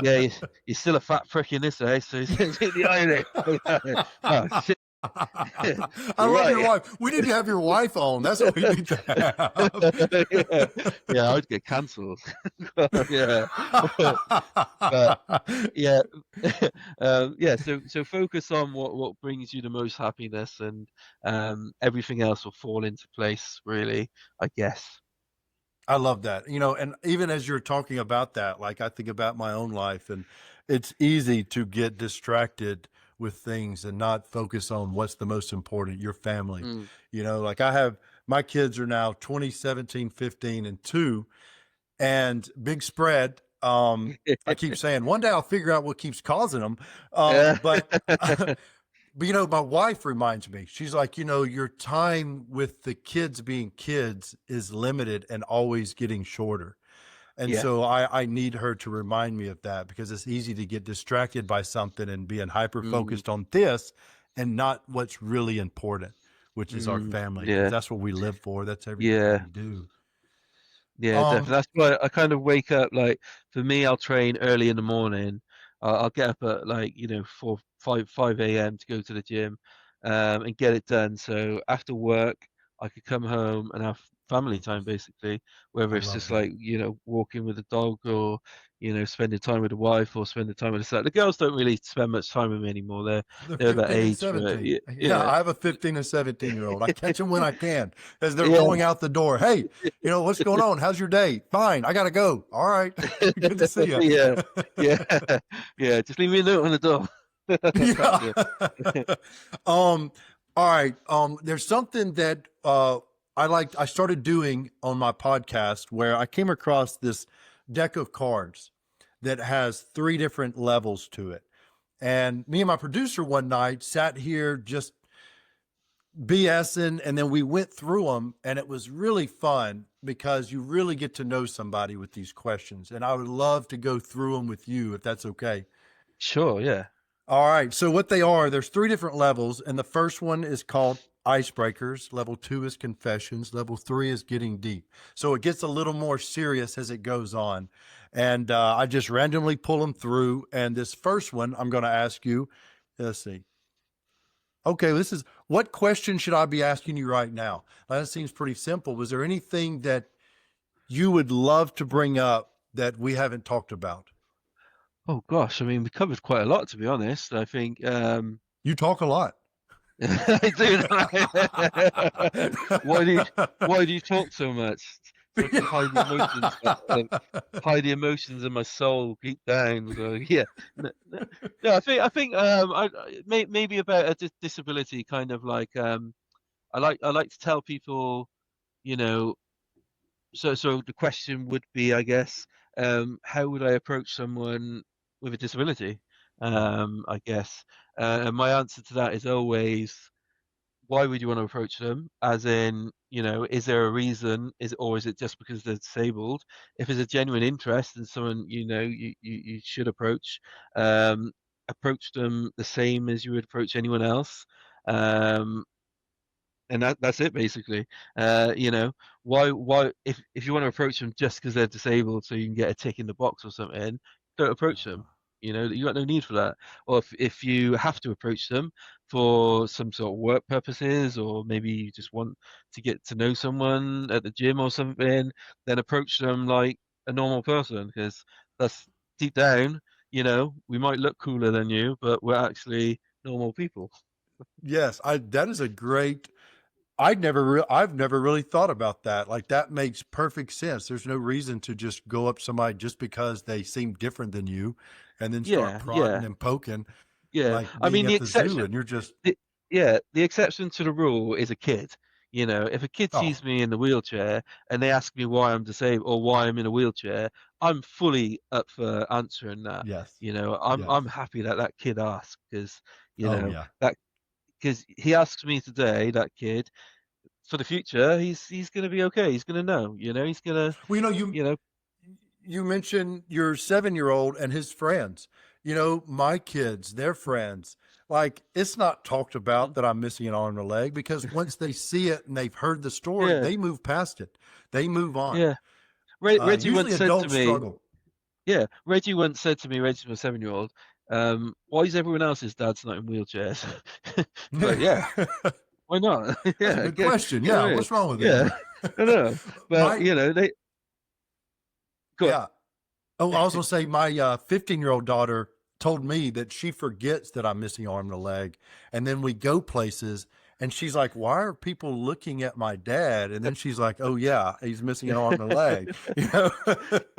yeah, you're still a fat prick in this, eh? So take the iron. Oh shit, I you're love your right. wife. We need to have your wife on. That's what we need to Yeah, have. yeah, I would get cancelled. Yeah, but yeah, yeah. So focus on what brings you the most happiness, and everything else will fall into place. Really, I guess. I love that. And even as you're talking about that, like I think about my own life, and it's easy to get distracted with things and not focus on what's the most important, your family. Mm. Like my kids are now 20, 17, 15, and 2, and big spread. I keep saying one day I'll figure out what keeps causing them. Yeah. But But my wife reminds me, she's like, your time with the kids being kids is limited and always getting shorter. And Yeah. so I need her to remind me of that, because it's easy to get distracted by something and being hyper Mm, focused on this and not what's really important, which is our family, because yeah. that's what we live for. That's everything Yeah. we do. Yeah, Um, definitely. That's why I kind of wake up like, for me, I'll train early in the morning. I'll get up at like, you know, 5 a.m. to go to the gym, and get it done. So after work, I could come home and have family time basically, I whether it's love just that. like, you know, walking with the dog, or, you know, spending time with the wife, or spending time with the son. The girls don't really spend much time with me anymore. They're They're that 15 and age where, 17. Yeah, yeah, I have a 15 and 17-year-old. I catch them when I can as they're yeah. going out the door. Hey, what's going on? How's your day? Fine. I got to go. All right. Good to see you. Yeah, yeah, yeah. Just leave me a note on the door. Yeah. Yeah. All right. There's something that I started doing on my podcast, where I came across this deck of cards that has 3 different levels to it. And me and my producer one night sat here just BSing, and then we went through them, and it was really fun because you really get to know somebody with these questions. And I would love to go through them with you if that's okay. Sure, yeah. All right. So what they are, there's three different levels, and the first one is called icebreakers. Level 2 is confessions. Level 3 is getting deep. So it gets a little more serious as it goes on. And I just randomly pull them through. And this first one, I'm going to ask you. Let's see. Okay, this is, what question should I be asking you right now? That seems pretty simple. Was there anything that you would love to bring up that we haven't talked about? Oh gosh, I mean, we covered quite a lot, to be honest. I think You talk a lot. I do. Why do you why do you talk so much? So I can hide the emotions, hide the emotions in my soul deep down. So yeah, no, no, no, I think maybe about a disability, kind of like I like to tell people, you know. So the question would be, I guess, how would I approach someone with a disability? I guess, and my answer to that is always, why would you want to approach them? As in, is there a reason? Or is it just because they're disabled? If there's a genuine interest in someone, you should um, approach them the same as you would approach anyone else. Um, and that's it basically. Why if you want to approach them just because they're disabled so you can get a tick in the box or something, don't approach them. You got no need for that. Or if you have to approach them for some sort of work purposes, or maybe you just want to get to know someone at the gym or something, then approach them like a normal person, because that's deep down, we might look cooler than you, but we're actually normal people. Yes, that is a great. I've never really thought about that. Like that makes perfect sense. There's no reason to just go up somebody just because they seem different than you and then start Yeah, prodding yeah. and poking Yeah, like I being mean at the zoo and you're just, the, yeah, the exception to the rule is a kid. If a kid oh, sees me in the wheelchair and they ask me why I'm disabled or why I'm in a wheelchair, I'm fully up for answering that. yes. I'm Yes. happy that that kid asked, because Oh yeah. that because he asks me today, that kid, for the future, he's gonna be okay. He's gonna know. He's gonna Well, you you know you mentioned your 7-year old and his friends. My kids, their friends, like it's not talked about mm, that I'm missing an arm or a leg because once they see it and they've heard the story, yeah, they move past it. They move on. yeah. Reggie Usually once said to adults me, struggle. Yeah, Reggie once said to me, Reggie's my 7-year-old, why is everyone else's dad's not in wheelchairs? It's like, yeah, why not? That's a Yeah, good question. get Yeah, them in. what's wrong with Yeah, them? I know. But, My they go on. yeah. Oh, I was gonna say my 15-year-old daughter told me that she forgets that I'm missing an arm and a leg, and then we go places, and she's like, "Why are people looking at my dad?" And then she's like, "Oh yeah, he's missing an arm and a leg."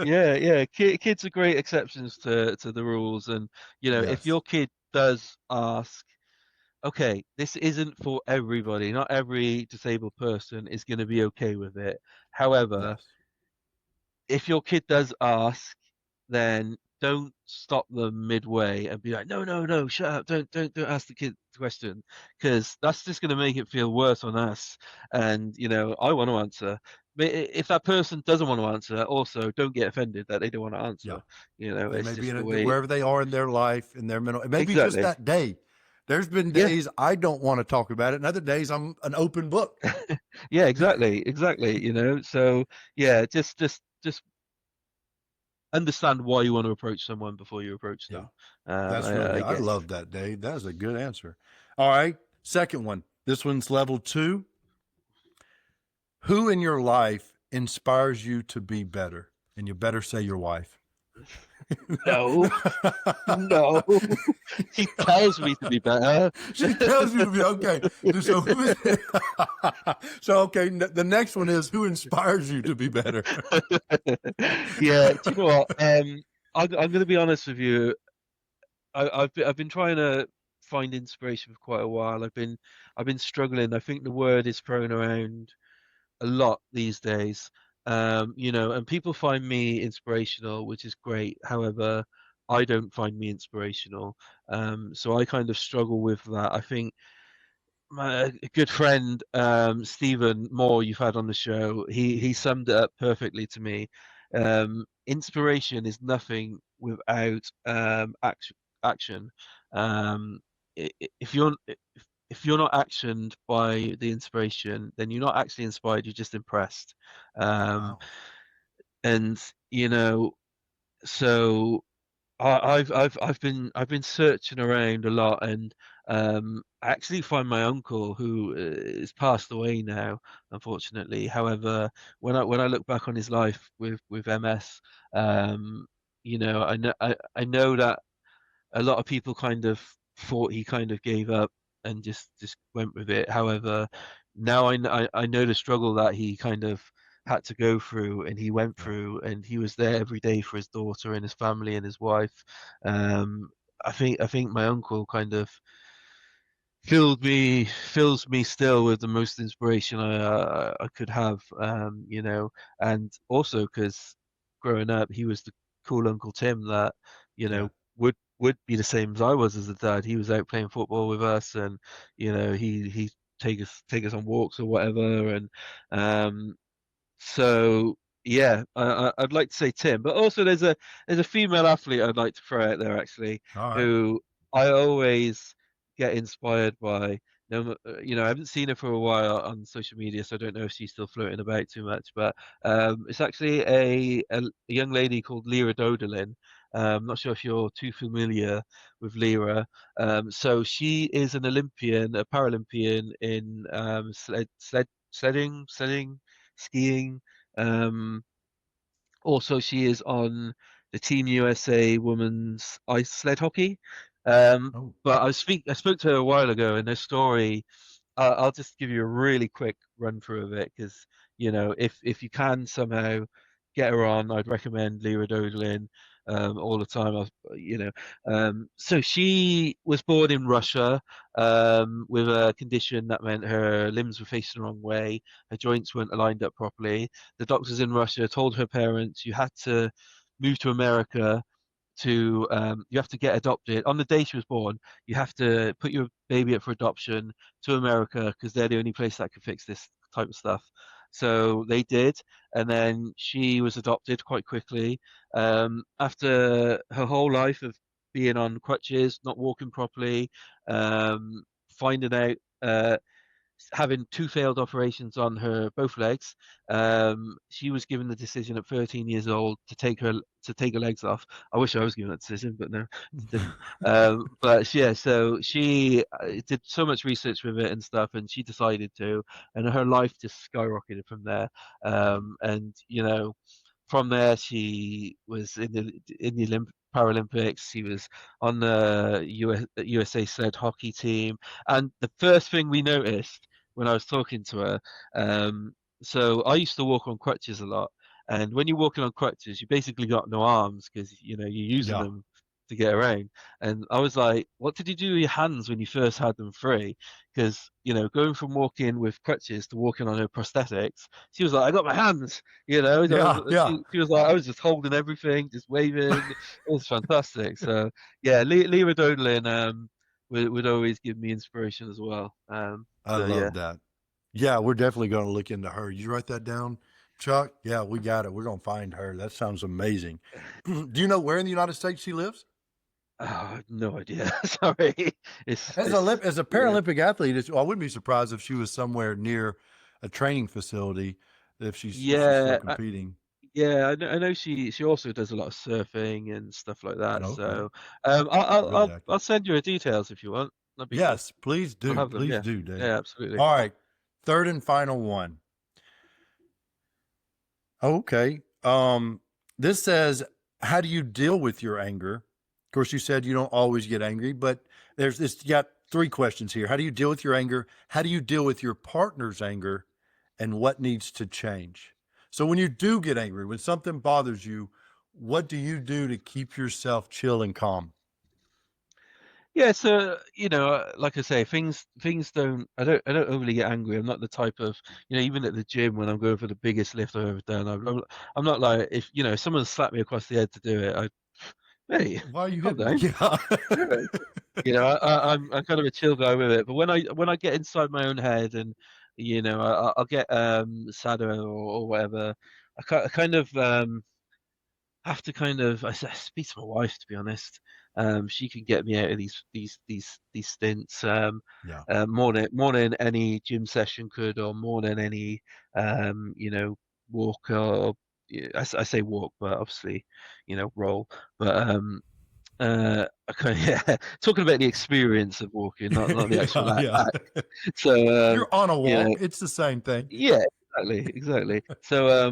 Yeah, yeah. Kids are great exceptions to the rules. And, if Yes, your kid does ask, okay, this isn't for everybody. Not every disabled person is going to be okay with it. However, yes, if your kid does ask, then don't stop them midway and be like, no, no, no, shut up, don't ask the kid the question, because that's just going to make it feel worse on us. And I want to answer. But if that person doesn't want to answer, also don't get offended that they don't want to yeah. answer. They It's may be just in the a, way. wherever they are in their life, in their mental. Maybe just Exactly. that day. There's been Yeah. days I don't want to talk about it, and other days I'm an open book. Yeah. Exactly. So yeah, just understand why you want to approach someone before you approach Yeah. them. That's really good. I I guess. love that, Dave. That is a good answer. All right. Second one. This one's level 2. Who in your life inspires you to be better? And you better say your wife. No, no. She tells me to be better. She tells you to be okay. So who is so okay. The next one is who inspires you to be better. Yeah, do you know what? I'm going to be honest with you. I've been trying to find inspiration for quite a while. I've been struggling. I think the word is thrown around a lot these days. And people find me inspirational, which is great. However, I don't find me inspirational. So I kind of struggle with that. I think my a good friend, Stephen Moore, you've had on the show, he summed it up perfectly to me. Inspiration is nothing without action. Um, if you're not actioned by the inspiration, then you're not actually inspired. You're just impressed. Um, Wow. and you know, so I've been searching around a lot, and I actually find my uncle who is passed away now, unfortunately. However, when I look back on his life with MS, um, I know that a lot of people kind of thought he kind of gave up and just went with it. However, now I know the struggle that he kind of had to go through and he went Yeah. through, and he was there every day for his daughter and his family and his wife. Um, I think my uncle kind of fills me still with the most inspiration I could have, and also because growing up he was the cool Uncle Tim that Yeah. would be the same as I was as a dad. He was out playing football with us, and he take us on walks or whatever, and um, so yeah, I'd like to say Tim, but also there's a female athlete I'd like to throw out there actually, All right. who I always get inspired by. No, I haven't seen her for a while on social media, so I don't know if she's still floating about too much. But it's actually a young lady called Lyra Dodelin. I'm not sure if you're too familiar with Lyra. So she is an Olympian, a Paralympian in sledding, skiing. Um, Also, she is on the Team USA Women's Ice Sled Hockey. Oh, But I spoke to her a while ago, and her story. I'll just give you a really quick run through of it because if you can somehow get her on, I'd recommend Lyra Dodolin all the time. So she was born in Russia with a condition that meant her limbs were facing the wrong way, her joints weren't aligned up properly. The doctors in Russia told her parents you had to move to America you have to get adopted on the day she was born. You have to put your baby up for adoption to America because they're the only place that can fix this type of stuff. So they did, and then she was adopted quite quickly. After her whole life of being on crutches, not walking properly, finding out having two failed operations on her both legs. She was given the decision at 13 years old to take her legs off. I wish I was given that decision, but no, didn't. But yeah, so she did so much research with it and stuff, and she decided to, and her life just skyrocketed from there. And from there she was in the Paralympics. She was on the USA sled hockey team, and the first thing we noticed when I was talking to her. So I used to walk on crutches a lot, and when you're walking on crutches, you basically got no arms because you're using yeah. them to get around. And I was like, "What did you do with your hands when you first had them free?" Because going from walking with crutches to walking on her prosthetics, she was like, "I got my hands." Yeah. Yeah. She was like, "I was just holding everything, just waving." It was fantastic. So yeah, Leah Dodlin would always give me inspiration as well. I So yeah. love that. Yeah, we're definitely going to look into her. You write that down, Chuck? Yeah, we got it. We're going to find her. That sounds amazing. Do you know where in the United States she lives? Oh, no idea. Sorry. As a Yeah. Paralympic athlete, I wouldn't be surprised if she was somewhere near a training facility if she's still Yeah, competing. yeah, I know she also does a lot of surfing and stuff like that. Okay. So, I'll Really active. I'll send you her details if you want. That'd be cool. Yes, please I'll do. have them. Please Yeah. do, Dave. Yeah, absolutely. All right. Third and final one. Okay. This says, how do you deal with your anger? Of course, you said you don't always get angry, but there's this, you got three questions here. How do you deal with your anger? How do you deal with your partner's anger? And what needs to change? So when you do get angry, when something bothers you, what do you do to keep yourself chill and calm? Yeah, so like I say, things don't. I don't overly get angry. I'm not the type of even at the gym when I'm going for the biggest lift I've ever done. I'm not like if someone slapped me across the head to do it. hey, Why are you calm hitting me? down. Yeah. Yeah. I'm kind of a chill guy with it, but when I get inside my own head and I'll get sadder or whatever, I kind of have to I speak to my wife, to be honest. She can get me out of these stints Yeah. more than any gym session could, or more than any walk or yeah, I say walk, but obviously roll. But I kind of, yeah, talking about the experience of walking, not the actual Yeah. Yeah. act. So You're on a you know, walk. It's the same thing. yeah, exactly. So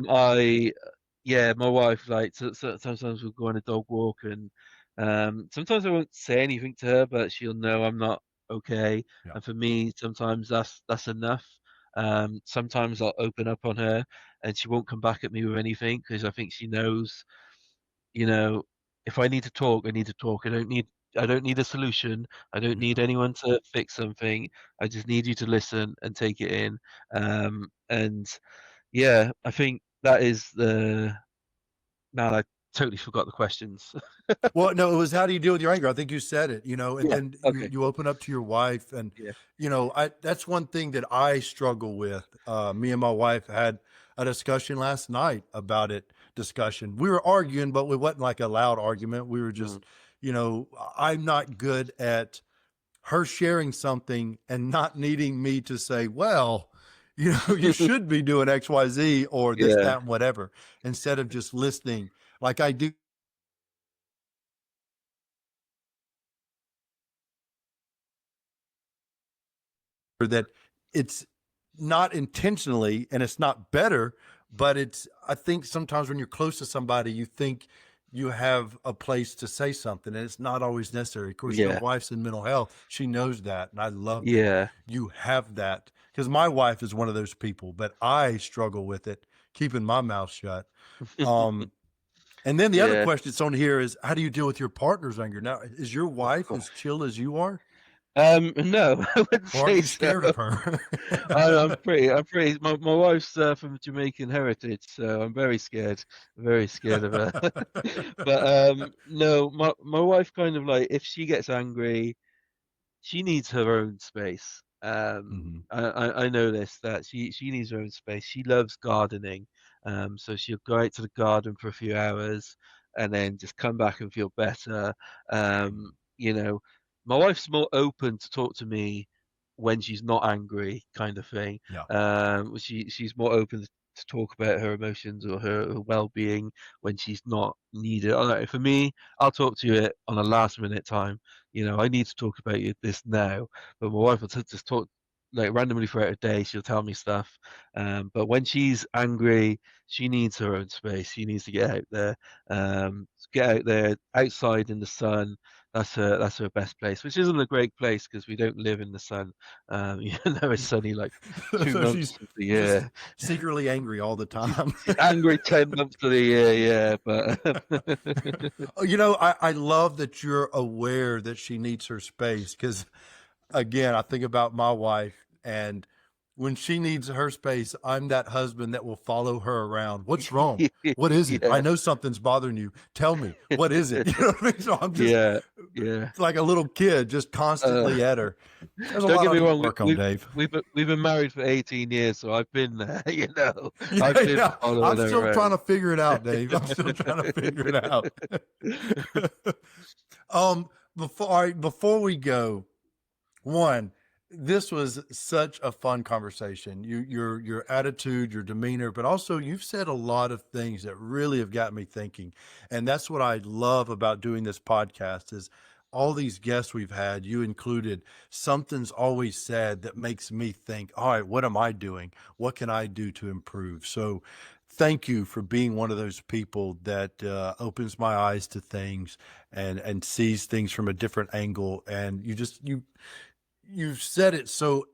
yeah, my wife like sometimes we'll go on a dog walk, and sometimes I won't say anything to her, but she'll know I'm not okay. Yeah. And for me, sometimes that's enough. Sometimes I'll open up on her, and she won't come back at me with anything because I think she knows, you know, if I need to talk, I need to talk. I don't need a solution. I don't need Yeah. anyone to fix something. I just need you to listen and take it in. And yeah, I think that is the now I totally forgot the questions. Well, no, it was how do you deal with your anger? I think you said it, and Yeah. then you Okay, you cool. open up to your wife, and Yeah. I that's one thing that I struggle with. Me and my wife had a discussion last night about it. Discussion. We were arguing, but it wasn't like a loud argument. We were Mm. just, I'm not good at her sharing something and not needing me to say, well, you should be doing X, Y, Z, or this, Yeah. that, and whatever, instead of just listening like I do. That it's not intentionally and it's not better, but I think sometimes when you're close to somebody, you think you have a place to say something and it's not always necessary. Of course, your Yeah. wife's in mental health. She knows that. And I love that Yeah. you have that because my wife is one of those people, but I struggle with it, keeping my mouth shut. Um, and then the other Yeah. question that's on here is how do you deal with your partner's anger? Now, is your Oh wife as gosh. chill as you are? No, I wouldn't Or aren't say you so. scared of her? I'm pretty. My wife's from Jamaican heritage, so I'm very scared of her. But no, my wife kind of like if she gets angry, she needs her own space. Mhm. I know this that she needs her own space. She loves gardening, so she'll go out to the garden for a few hours and then just come back and feel better. Mhm. My wife's more open to talk to me when she's not angry, kind of thing. Yeah. She's more open to talk about her emotions or her well-being when she's not needed. I don't know, for me, I'll talk to you on a last minute time. I need to talk about this now. But my wife will just talk like randomly throughout a day. She'll tell me stuff. But when she's angry, she needs her own space. She needs to get out there, outside in the sun. That's her best place, which isn't a great place because we don't live in the sun. It's sunny like two So she's months of the just year. secretly angry all the She's time. she's angry 10 months of the year, yeah. But Oh, I love that you're aware that she needs her space because, again, I think about my wife, and when she needs her space, I'm that husband that will follow her around. What's wrong? What is it? I yeah, know something's bothering you. Tell me, what is it? You know what I mean? So I'm just yeah, yeah. like a little kid, just Uh, constantly at her. There's a don't lot get I me need to wrong. work on, Dave. We've been married for 18 years, so I've been there. Yeah, I've been yeah. I'm following her still trying around. to figure it out, Dave. I'm still trying to figure it out. um, before we go, one, this was such a fun conversation. Your attitude, your demeanor, but also you've said a lot of things that really have got me thinking. And that's what I love about doing this podcast is all these guests we've had, you included, something's always said that makes me think, all right, what am I doing? What can I do to improve? So thank you for being one of those people that opens my eyes to things and sees things from a different angle. And you've said it so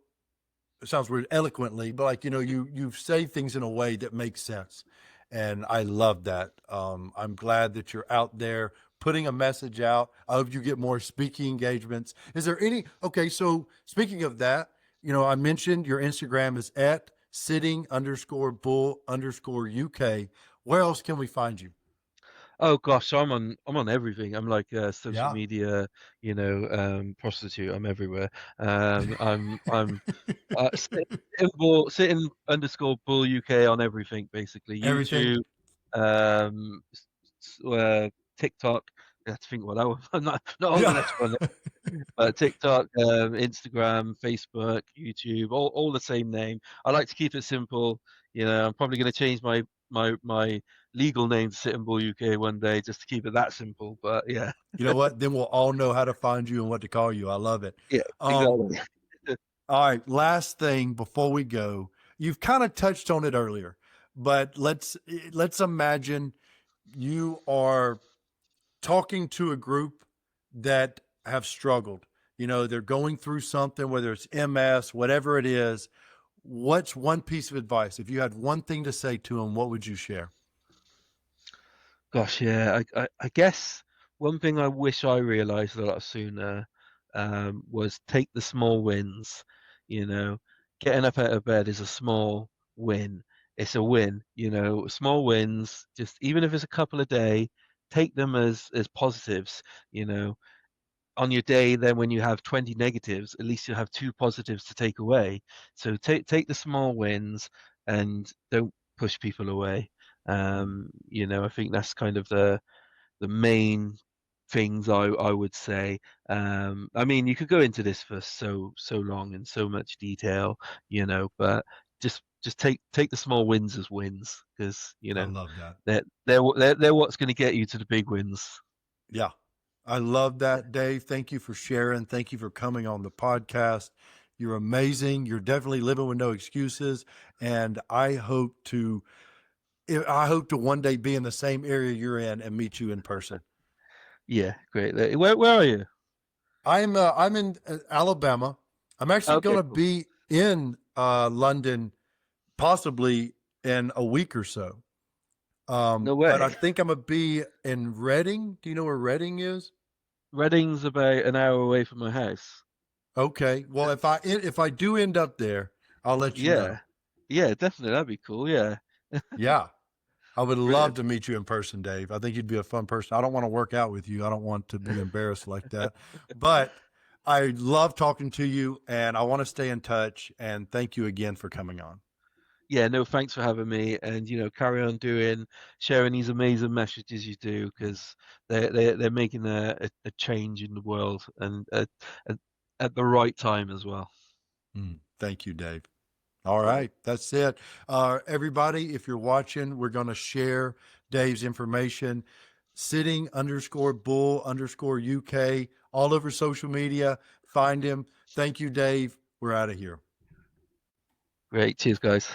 it sounds weird eloquently, but like you say things in a way that makes sense, and I love that. I'm glad that you're out there putting a message out. I hope you get more speaking engagements. Is there any? Okay, so speaking of that, I mentioned your Instagram is at sitting underscore bull underscore UK. Where else can we find you? Oh gosh, so I'm on everything. I'm like a social Yeah. media, prostitute. I'm everywhere. I'm sitting underscore bull UK on everything basically. Everything. YouTube, um, TikTok. I have to think what that one. I'm not on the Yeah. next one. TikTok, Instagram, Facebook, YouTube, all the same name. I like to keep it simple. I'm probably going to change my legal name to Sit and Bull UK one day just to keep it that simple. But yeah, You know what? Then we'll all know how to find you and what to call you. I love it. yeah, Um, exactly. all right, last thing before we go. You've kind of touched on it earlier, but let's imagine you are talking to a group that have struggled. They're going through something, whether it's MS, whatever it is. What's one piece of advice? If you had one thing to say to them, what would you share? Gosh, yeah. I guess one thing I wish I realized a lot sooner was take the small wins. You know, Getting up out of bed is a small win. It's a win. Small wins. Just even if it's a couple a day, take them as positives. You know, on your day, then when you have 20 negatives, at least you have two positives to take away. So take the small wins and don't push people away. I think that's kind of the main things I would say. I mean, you could go into this for so long and so much detail, but just take the small wins as wins because I love that. they're what's going to get you to the big wins. Yeah. I love that, Dave. Thank you for sharing. Thank you for coming on the podcast. You're amazing. You're definitely living with no excuses. And I hope to one day be in the same area you're in and meet you in person. Yeah, great. Where are you? I'm in Alabama. I'm actually going Okay, to cool. be in London possibly in a week or so. No But I way. think I'm gonna be in Reading. Do you know where Reading is? Reading's about an hour away from my house. Okay. Well, if I do end up there, I'll let you know. Yeah, yeah, definitely. That'd be cool. Yeah. Yeah. I would love Brilliant. to meet you in person, Dave. I think you'd be a fun person. I don't want to work out with you. I don't want to be embarrassed like that. But I love talking to you and I want to stay in touch. And thank you again for coming on. Yeah, no, thanks for having me, and carry on sharing these amazing messages you do because they're making a change in the world and at, at the right time as well. Thank you, Dave. All Brilliant. right, that's it. Everybody, if you're watching, we're going to share Dave's information. Sitting underscore bull underscore UK all over social media. Find him. Thank you, Dave. We're out of here. Great. Cheers, guys.